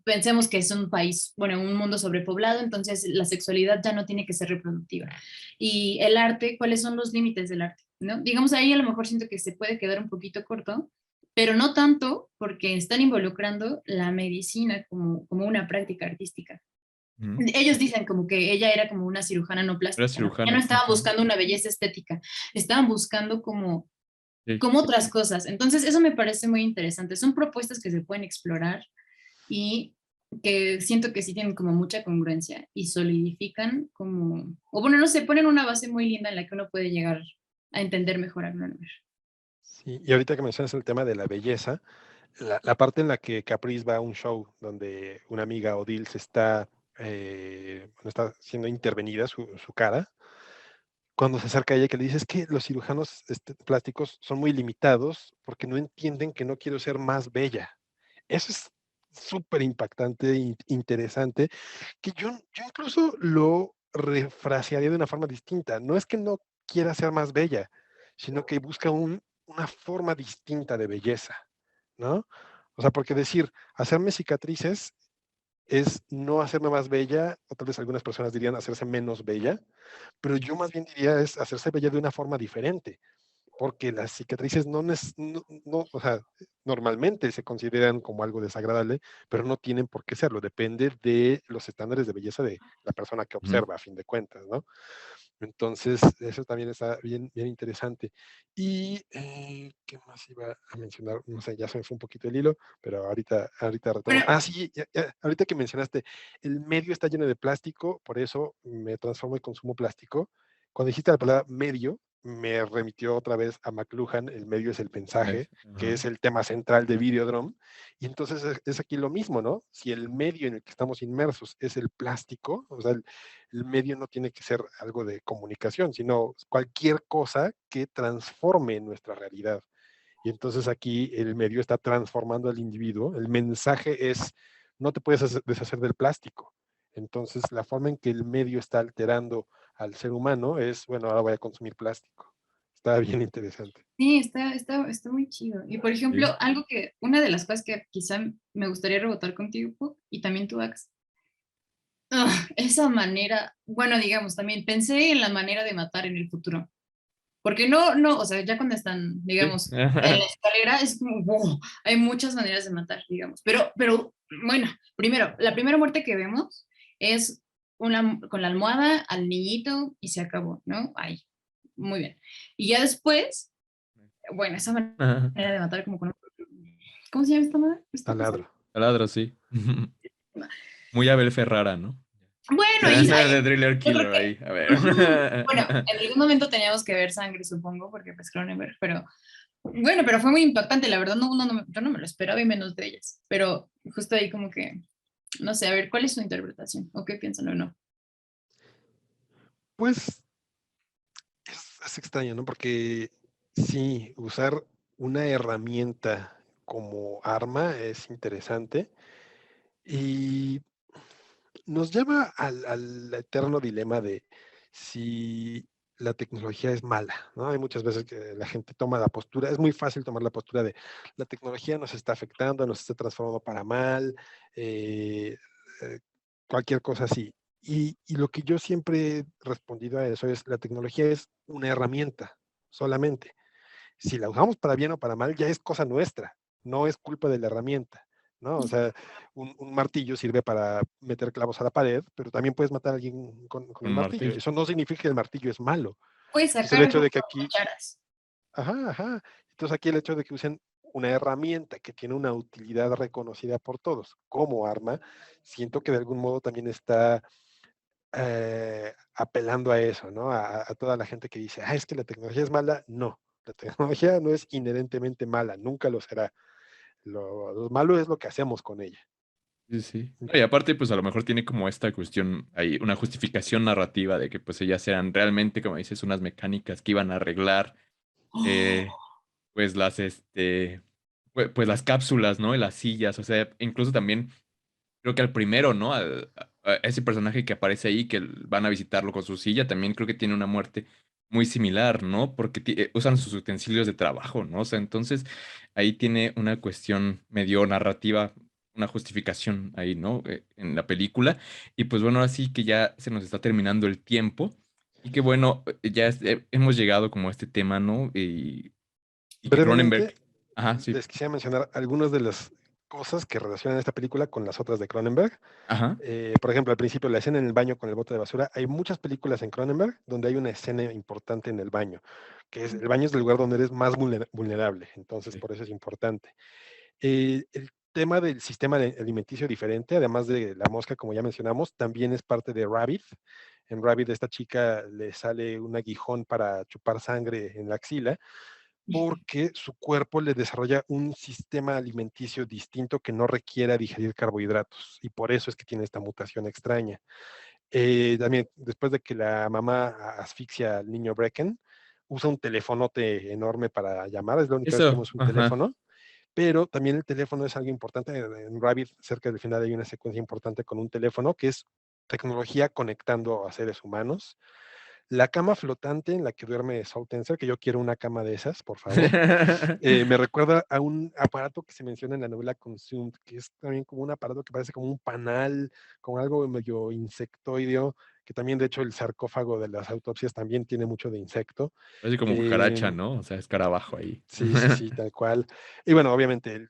pensemos que es un país, bueno, un mundo sobrepoblado, entonces la sexualidad ya no tiene que ser reproductiva. Y el arte, ¿cuáles son los límites del arte? ¿No? Digamos, ahí a lo mejor siento que se puede quedar un poquito corto, pero no tanto porque están involucrando la medicina como una práctica artística. Ellos dicen como que ella era como una cirujana no Era plástica, ¿no? Ya no cirujana. estaban buscando una belleza estética, estaban buscando Sí. como otras cosas. Entonces, eso me parece muy interesante. Son propuestas que se pueden explorar y que siento que sí tienen como mucha congruencia y solidifican como, o bueno, no sé, ponen una base muy linda en la que uno puede llegar a entender mejor a Cronenberg. Sí, y ahorita que mencionas el tema de la belleza, la parte en la que Caprice va a un show donde una amiga Odile se está siendo intervenida su cara, cuando se acerca a ella que le dice es que los cirujanos plásticos son muy limitados porque no entienden que no quiero ser más bella. Eso es súper impactante e interesante, que yo incluso lo refrasearía de una forma distinta. No es que no quiera ser más bella, sino que busca una forma distinta de belleza, ¿no? O sea, porque decir, hacerme cicatrices es no hacerme más bella, o tal vez algunas personas dirían hacerse menos bella, pero yo más bien diría es hacerse bella de una forma diferente. porque las cicatrices o sea, normalmente se consideran como algo desagradable, pero no tienen por qué serlo, depende de los estándares de belleza de la persona que Ujú. observa, a fin de cuentas, ¿no? Entonces, eso también está bien, bien interesante. Y, ¿qué más iba a mencionar? No sé, ya se me fue un poquito el hilo, pero ahorita retomo. Pero, Ah, sí, ahorita que mencionaste, el medio está lleno de plástico, por eso me transformo y consumo plástico. Cuando dijiste la palabra medio, me remitió otra vez a McLuhan, el medio es el mensaje, que Ajá. es el tema central de Videodrome. Y entonces es aquí lo mismo, ¿no? Si el medio en el que estamos inmersos es el plástico, o sea, el medio no tiene que ser algo de comunicación, sino cualquier cosa que transforme nuestra realidad. Y entonces aquí el medio está transformando al individuo. El mensaje es, no te puedes deshacer del plástico. Entonces la forma en que el medio está alterando al ser humano es, bueno, ahora voy a consumir plástico. Está bien interesante. sí, está muy chido. Y por ejemplo, Sí. una de las cosas que quizá me gustaría rebotar contigo, Pu, y también tú, Ax, esa manera, bueno, digamos, también pensé en la manera de matar en el futuro. Porque no, o sea, ya cuando están, Sí. digamos, en la escalera, es como, wow, hay muchas maneras de matar, digamos. Pero, bueno, primero, la primera muerte que vemos es con la almohada al niñito y se acabó, ¿no? Ahí, muy bien. Y ya después, bueno, esa manera Ajá. de matar como con... ¿Cómo se llama esta madre? ¿Esta cosa? Taladro. Taladro, sí. Muy Abel Ferrara, ¿no? Bueno, De Thriller yo creo Killer que, ahí, a ver. bueno, en algún momento teníamos que ver sangre, supongo, porque pues Cronenberg, pero bueno, pero fue muy impactante, la verdad, yo no me lo esperaba y menos de ellas, pero justo ahí como que, no sé, a ver, ¿cuál es su interpretación? ¿O qué piensan o no? Pues es extraño, ¿no? Porque sí, usar una herramienta como arma es interesante y nos lleva al eterno dilema de si la tecnología es mala, ¿no? Hay muchas veces que la gente toma la postura, es muy fácil tomar la postura de la tecnología nos está afectando, nos está transformando para mal, eh, eh, cualquier cosa así. Y lo que yo siempre he respondido a eso es, la tecnología es una herramienta solamente. Si la usamos para bien o para mal, ya es cosa nuestra, no es culpa de la herramienta, ¿no? O sea, un martillo sirve para meter clavos a la pared, pero también puedes matar a alguien con Un el martillo. martillo. Eso no significa que el martillo es malo. Puedes Entonces el sacar hecho de que aquí, cucharas. ajá, ajá. Entonces aquí el hecho de que usen una herramienta que tiene una utilidad reconocida por todos como arma, siento que de algún modo también está apelando a eso, ¿no? A toda la gente que dice, ah, es que la tecnología es mala. No, la tecnología no es inherentemente mala, nunca lo será. Lo malo es lo que hacemos con ella. Sí, sí. No, y aparte, pues a lo mejor tiene como esta cuestión, hay una justificación narrativa de que pues ellas eran realmente, como dices, unas mecánicas que iban a arreglar eh, pues pues las cápsulas, ¿no? Y las sillas, o sea, incluso también creo que al primero, ¿no? A ese personaje que aparece ahí, que van a visitarlo con su silla, también creo que tiene una muerte muy similar, ¿no? Porque usan sus utensilios de trabajo, ¿no? O sea, entonces ahí tiene una cuestión medio narrativa, una justificación ahí, ¿no? En la película. Y pues bueno, ahora sí que ya se nos está terminando el tiempo. Y que bueno, hemos llegado como a este tema, ¿no? Y que Brevemente, Cronenberg, ajá, sí, les quisiera mencionar algunas de las cosas que relacionan esta película con las otras de Cronenberg. ajá, Por ejemplo, al principio, la escena en el baño con el bote de basura. Hay muchas películas en Cronenberg donde hay una escena importante en el baño, que es el baño es el lugar donde eres más vulnerable, entonces sí. por eso es importante. El tema del sistema alimenticio diferente, además de la mosca, como ya mencionamos, también es parte de Rabbit. En Rabbit, esta chica le sale un aguijón para chupar sangre en la axila, porque su cuerpo le desarrolla un sistema alimenticio distinto que no requiera digerir carbohidratos, y por eso es que tiene esta mutación extraña. También, después de que la mamá asfixia al niño Brecken, usa un telefonote enorme para llamar, es la única vez que Eso, vemos un ajá. teléfono, pero también el teléfono es algo importante. En Rabbit, cerca del final, hay una secuencia importante con un teléfono que es tecnología conectando a seres humanos. La cama flotante en la que duerme Saul Tenser, que yo quiero una cama de esas, por favor, me recuerda a un aparato que se menciona en la novela Consumed, que es también como un aparato que parece como un panal, con algo medio insectoideo, que también de hecho el sarcófago de las autopsias también tiene mucho de insecto. Así como cucaracha, ¿no? O sea, escarabajo ahí. Sí, sí, sí, tal cual. Y bueno, obviamente el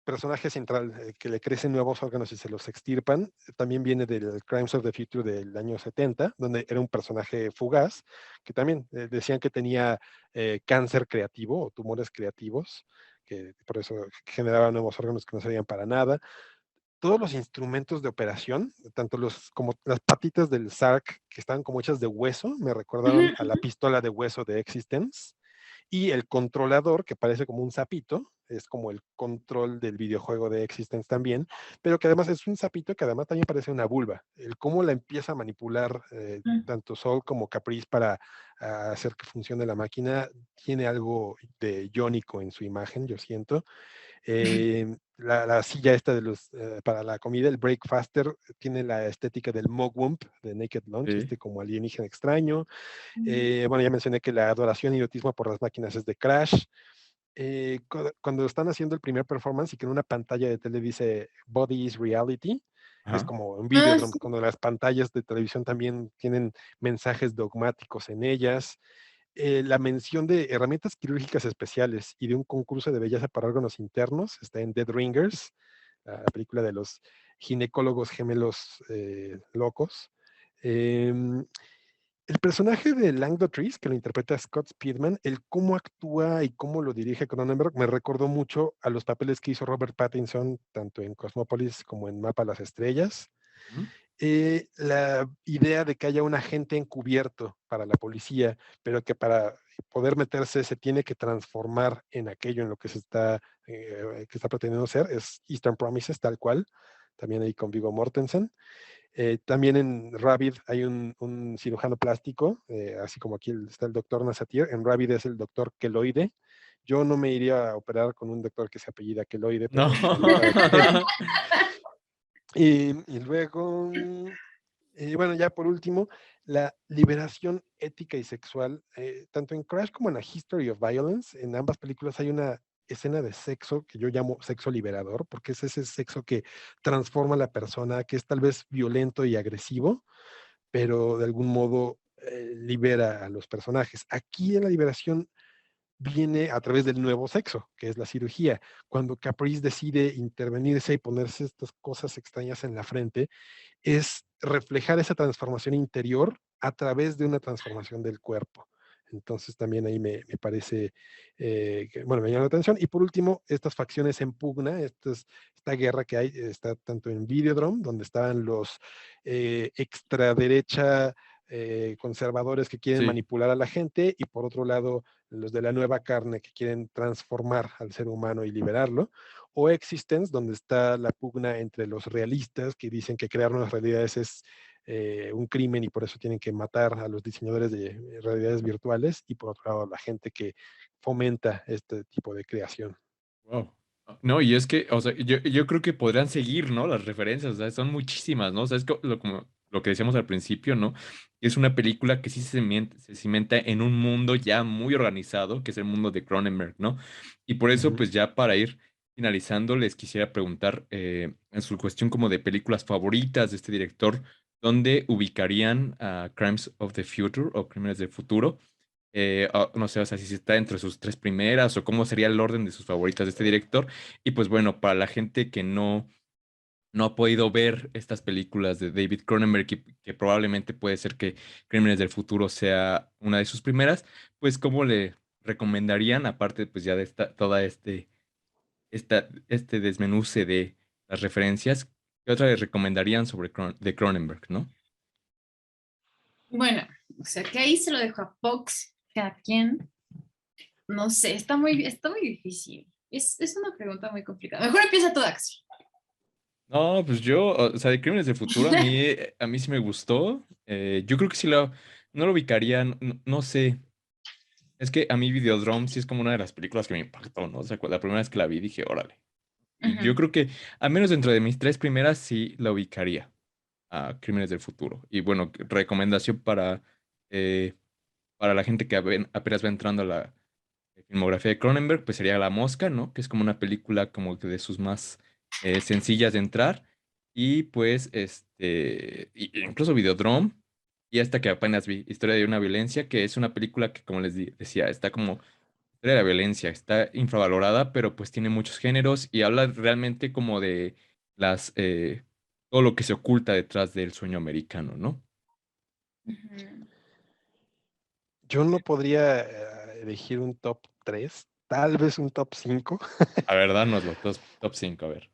personaje central que le crecen nuevos órganos y se los extirpan, también viene del Crimes of the Future del año 70, donde era un personaje fugaz, que también decían que tenía cáncer creativo o tumores creativos, que por eso generaba nuevos órganos que no servían para nada. Todos los instrumentos de operación, tanto los como las patitas del Sark, que estaban como hechas de hueso, me recordaron a la pistola de hueso de Existence, y el controlador, que parece como un sapito, es como el control del videojuego de Existence también, pero que además es un sapito que además también parece una vulva. El cómo la empieza a manipular tanto Sol como Caprice para hacer que funcione la máquina, tiene algo de iónico en su imagen, yo siento. La silla esta de para la comida, el Breakfaster, tiene la estética del Mogwump de Naked Lunch, Sí. como alienígena extraño. Bueno, ya mencioné que la adoración y erotismo por las máquinas es de Crash. Cuando están haciendo el primer performance y que en una pantalla de tele dice Body is Reality, es Ajá. como un Ah, Videodrome, sí. cuando las pantallas de televisión también tienen mensajes dogmáticos en ellas. La mención de herramientas quirúrgicas especiales y de un concurso de belleza para órganos internos está en Dead Ringers, la película de los ginecólogos gemelos locos. Em, el personaje de Langdon que lo interpreta Scott Speedman, el cómo actúa y cómo lo dirige Cronenberg, me recordó mucho a los papeles que hizo Robert Pattinson, tanto en Cosmópolis como en Mapa a las Estrellas. Ujú. La idea de que haya un agente encubierto para la policía, pero que para poder meterse se tiene que transformar en aquello en lo que está pretendiendo ser, es Eastern Promises, tal cual, también ahí con Viggo Mortensen. También en Rabbit hay un cirujano plástico, así como aquí está el doctor Nasatir. En Rabbit es el doctor Keloide. Yo no me iría a operar con un doctor que se apellida Keloide, No. pero está bien cada quien. Y luego, bueno, ya por último, la liberación ética y sexual, tanto en Crash como en A History of Violence, en ambas películas hay una escena de sexo que yo llamo sexo liberador, porque es ese sexo que transforma a la persona, que es tal vez violento y agresivo, pero de algún modo libera a los personajes. Aquí en la liberación viene a través del nuevo sexo, que es la cirugía. Cuando Caprice decide intervenirse y ponerse estas cosas extrañas en la frente, es reflejar esa transformación interior a través de una transformación del cuerpo. Entonces también ahí me parece, bueno, me llama la atención. Y por último, estas facciones en pugna, esta guerra que hay, está tanto en Videodrome, donde estaban los extraderecha conservadores que quieren Sí. manipular a la gente, y por otro lado, los de la nueva carne que quieren transformar al ser humano y liberarlo, o Existence, donde está la pugna entre los realistas que dicen que crear nuevas realidades es un crimen y por eso tienen que matar a los diseñadores de realidades virtuales, y por otro lado la gente que fomenta este tipo de creación. Wow. No, y es que, o sea, yo creo que podrían seguir, ¿no? Las referencias, o sea, son muchísimas, ¿no? O sea, es como lo que decíamos al principio, ¿no? Es una película que sí se cimenta en un mundo ya muy organizado, que es el mundo de Cronenberg, ¿no? Y por eso, Ujú. pues ya para ir finalizando, les quisiera preguntar, en su cuestión como de películas favoritas de este director, ¿dónde ubicarían a Crimes of the Future o Crímenes del Futuro? No sé, o sea, si está entre sus tres primeras o cómo sería el orden de sus favoritas de este director. Y pues bueno, para la gente que no ha podido ver estas películas de David Cronenberg, que probablemente puede ser que Crímenes del Futuro sea una de sus primeras, pues ¿cómo le recomendarían, aparte pues ya de toda este desmenuce de las referencias, qué otra le recomendarían sobre de Cronenberg, ¿no? Bueno, o sea que ahí se lo dejo a Fox, cada quien. No sé, está muy difícil. Es una pregunta muy complicada. Mejor empieza tu Axel. No, pues yo, o sea, de Crímenes del Futuro a mí sí me gustó. Yo creo que sí no lo ubicaría, no sé. Es que a mí Videodrome sí es como una de las películas que me impactó, ¿no? O sea, la primera vez que la vi dije, órale. Y yo Ujú. creo que, al menos dentro de mis tres primeras, sí la ubicaría a Crímenes del Futuro. Y bueno, recomendación para la gente que apenas va entrando a la filmografía de Cronenberg, pues sería La Mosca, ¿no? Que es como una película como que de sus más sencillas de entrar. Y pues, incluso Videodrome. y esta que apenas vi, Historia de una violencia, que es una película que, como decía, está como Historia de la violencia, está infravalorada, pero pues tiene muchos géneros y habla realmente como de las todo lo que se oculta detrás del sueño americano, ¿no? Ujú. Yo no podría elegir un top 3, tal vez un top 5. A ver, danos los top 5, a ver.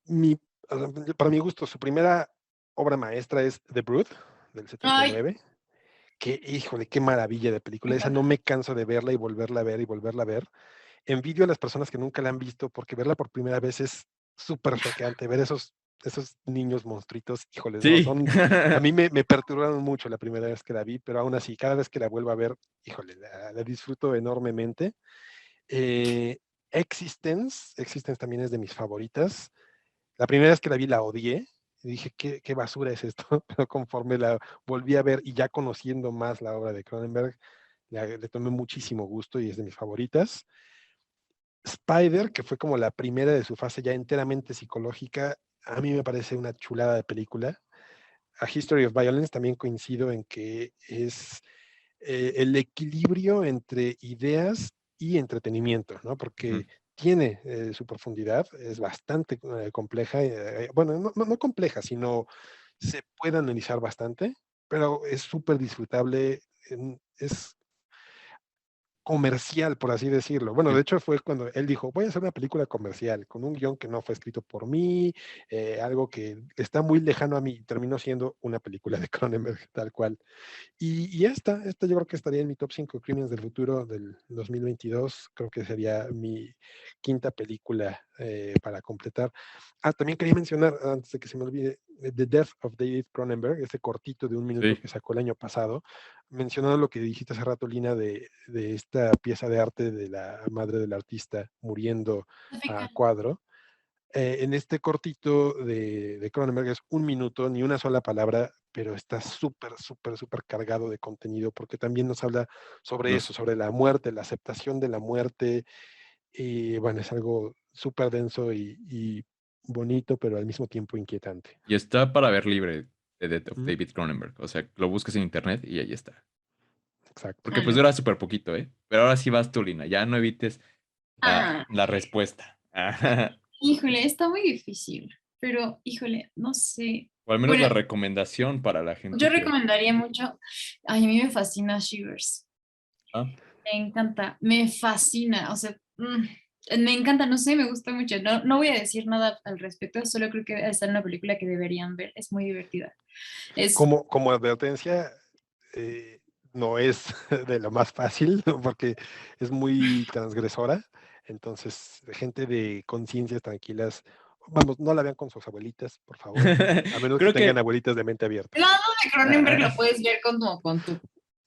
Mi, o sea, para mi gusto, su primera obra maestra es The Brood, del Ay, 79. Que, híjole, qué maravilla de me película. Esa no encanta. me canso de verla y volverla a ver y volverla a ver. Envidio a las personas que nunca la han visto porque verla por primera vez es súper choqueante. Ver esos niños monstruitos, híjoles, no, Sí. son, a mí me perturbaron mucho la primera vez que la vi, pero aún así, cada vez que la vuelvo a ver, híjole, la disfruto enormemente. Eh, Existence también es de mis favoritas. La primera vez que la vi la odié. Y dije, ¿qué basura es esto? Pero conforme la volví a ver y ya conociendo más la obra de Cronenberg, le tomé muchísimo gusto y es de mis favoritas. Spider, que fue como la primera de su fase ya enteramente psicológica, a mí me parece una chulada de película. A History of Violence también coincido en que es el equilibrio entre ideas y entretenimiento, ¿no? Ujú. Porque tiene su profundidad, es bastante compleja, bueno, no compleja, sino se puede analizar bastante, pero es súper disfrutable, es comercial, por así decirlo. Bueno, de Sí. hecho fue cuando él dijo, voy a hacer una película comercial con un guión que no fue escrito por mí, algo que está muy lejano a mí, terminó siendo una película de Cronenberg, tal cual. Y esta yo creo que estaría en mi top 5 Crímenes del Futuro del 2022. Creo que sería mi quinta película para completar. También quería mencionar, antes de que se me olvide, The Death of David Cronenberg, ese cortito de un minuto Sí. que sacó el año pasado, mencionando lo que dijiste hace rato, Lina, de esta pieza de arte de la madre del artista muriendo a cuadro. En este cortito de Cronenberg es un minuto, ni una sola palabra, pero está súper, súper, súper cargado de contenido, porque también nos habla sobre Nos- eso, sobre la muerte, la aceptación de la muerte, y bueno, es algo súper denso y bonito, pero al mismo tiempo inquietante. y está para ver libre de Death of Mm, David Cronenberg. O sea, lo buscas en internet y ahí está. exacto. Porque Ah, pues no. dura súper poquito, ¿eh? Pero ahora sí vas tú, Lina. Ya no evites Ah, la respuesta. híjole, está muy difícil, pero híjole, no sé. O al menos Bueno, la recomendación para la yo gente que... recomendaría mucho, ay, a mí me fascina Shivers, Ah, me encanta, me fascina, o sea, me encanta, no sé, me gusta mucho. No, no voy a decir nada al respecto, solo creo que está en una película que deberían ver, es muy divertida. Es, Como advertencia, eh, no es de lo más fácil, ¿no? Porque es muy transgresora. Entonces, gente de conciencias tranquilas, vamos, no la vean con sus abuelitas, por favor, a menos que creo tengan que... abuelitas de mente abierta. el lado de Cronenberg lo puedes ver con tu... Mm,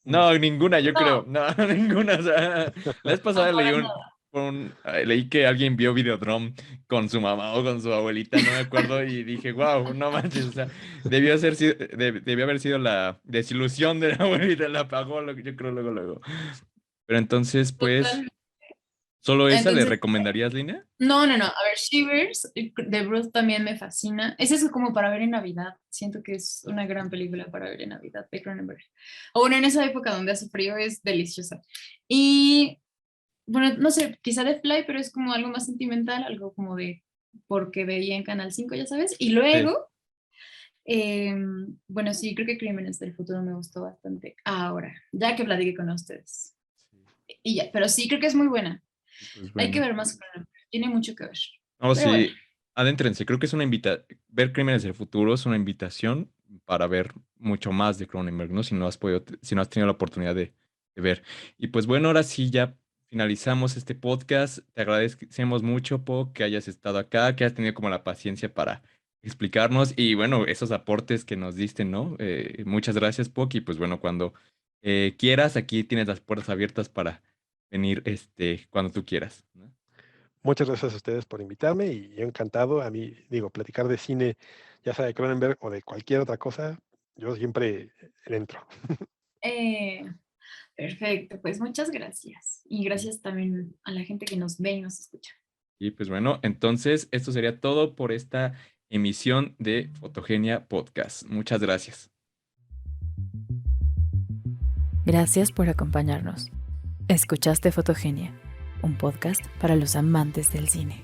No, ninguna, yo No, creo. No, ninguna. O sea, la vez no, pasada para nada. leí que alguien vio Videodrome con su mamá o con su abuelita, no me acuerdo, y dije, wow, no manches, o sea, debió haber sido la desilusión de la abuelita, la pagó, yo creo, luego. Pero entonces, pues, Total. ¿solo esa le Entonces, recomendarías, Lina? no, no, no. A ver, Shivers de Bruce también me fascina. Ese es como para ver en Navidad. Siento que es una gran película para ver en Navidad de Cronenberg. O bueno, en esa época donde hace frío es deliciosa. Y bueno, no sé, quizá de Fly, pero es como algo más sentimental, algo como de porque veía en Canal 5, ya sabes. Y sí, luego, eh, bueno, sí, creo que Crímenes del Futuro me gustó bastante. Ahora, ya que platiqué con ustedes. Sí. Y ya, pero sí, creo que es muy buena. Y pues Hay que bueno. ver más Cronenberg. Tiene mucho que ver. Oh, Pero bueno. sí, adéntrense, creo que es una ver Crímenes del Futuro es una invitación para ver mucho más de Cronenberg, ¿no? Si no has tenido la oportunidad de ver. Y pues bueno, ahora sí ya finalizamos este podcast. Te agradecemos mucho, Po, que hayas estado acá, que hayas tenido como la paciencia para explicarnos y bueno, esos aportes que nos diste, ¿no? Muchas gracias, Po, y pues bueno, cuando quieras, aquí tienes las puertas abiertas para venir, cuando tú quieras, ¿no? muchas gracias a ustedes por invitarme y yo encantado. A mí, digo, platicar de cine, ya sea de Cronenberg o de cualquier otra cosa, yo siempre le entro. Eh, Perfecto, pues muchas gracias. Y gracias también a la gente que nos ve y nos escucha. Y pues bueno, entonces esto sería todo por esta emisión de Fotogenia Podcast. Muchas gracias. Gracias por acompañarnos. Escuchaste Fotogenia, un podcast para los amantes del cine.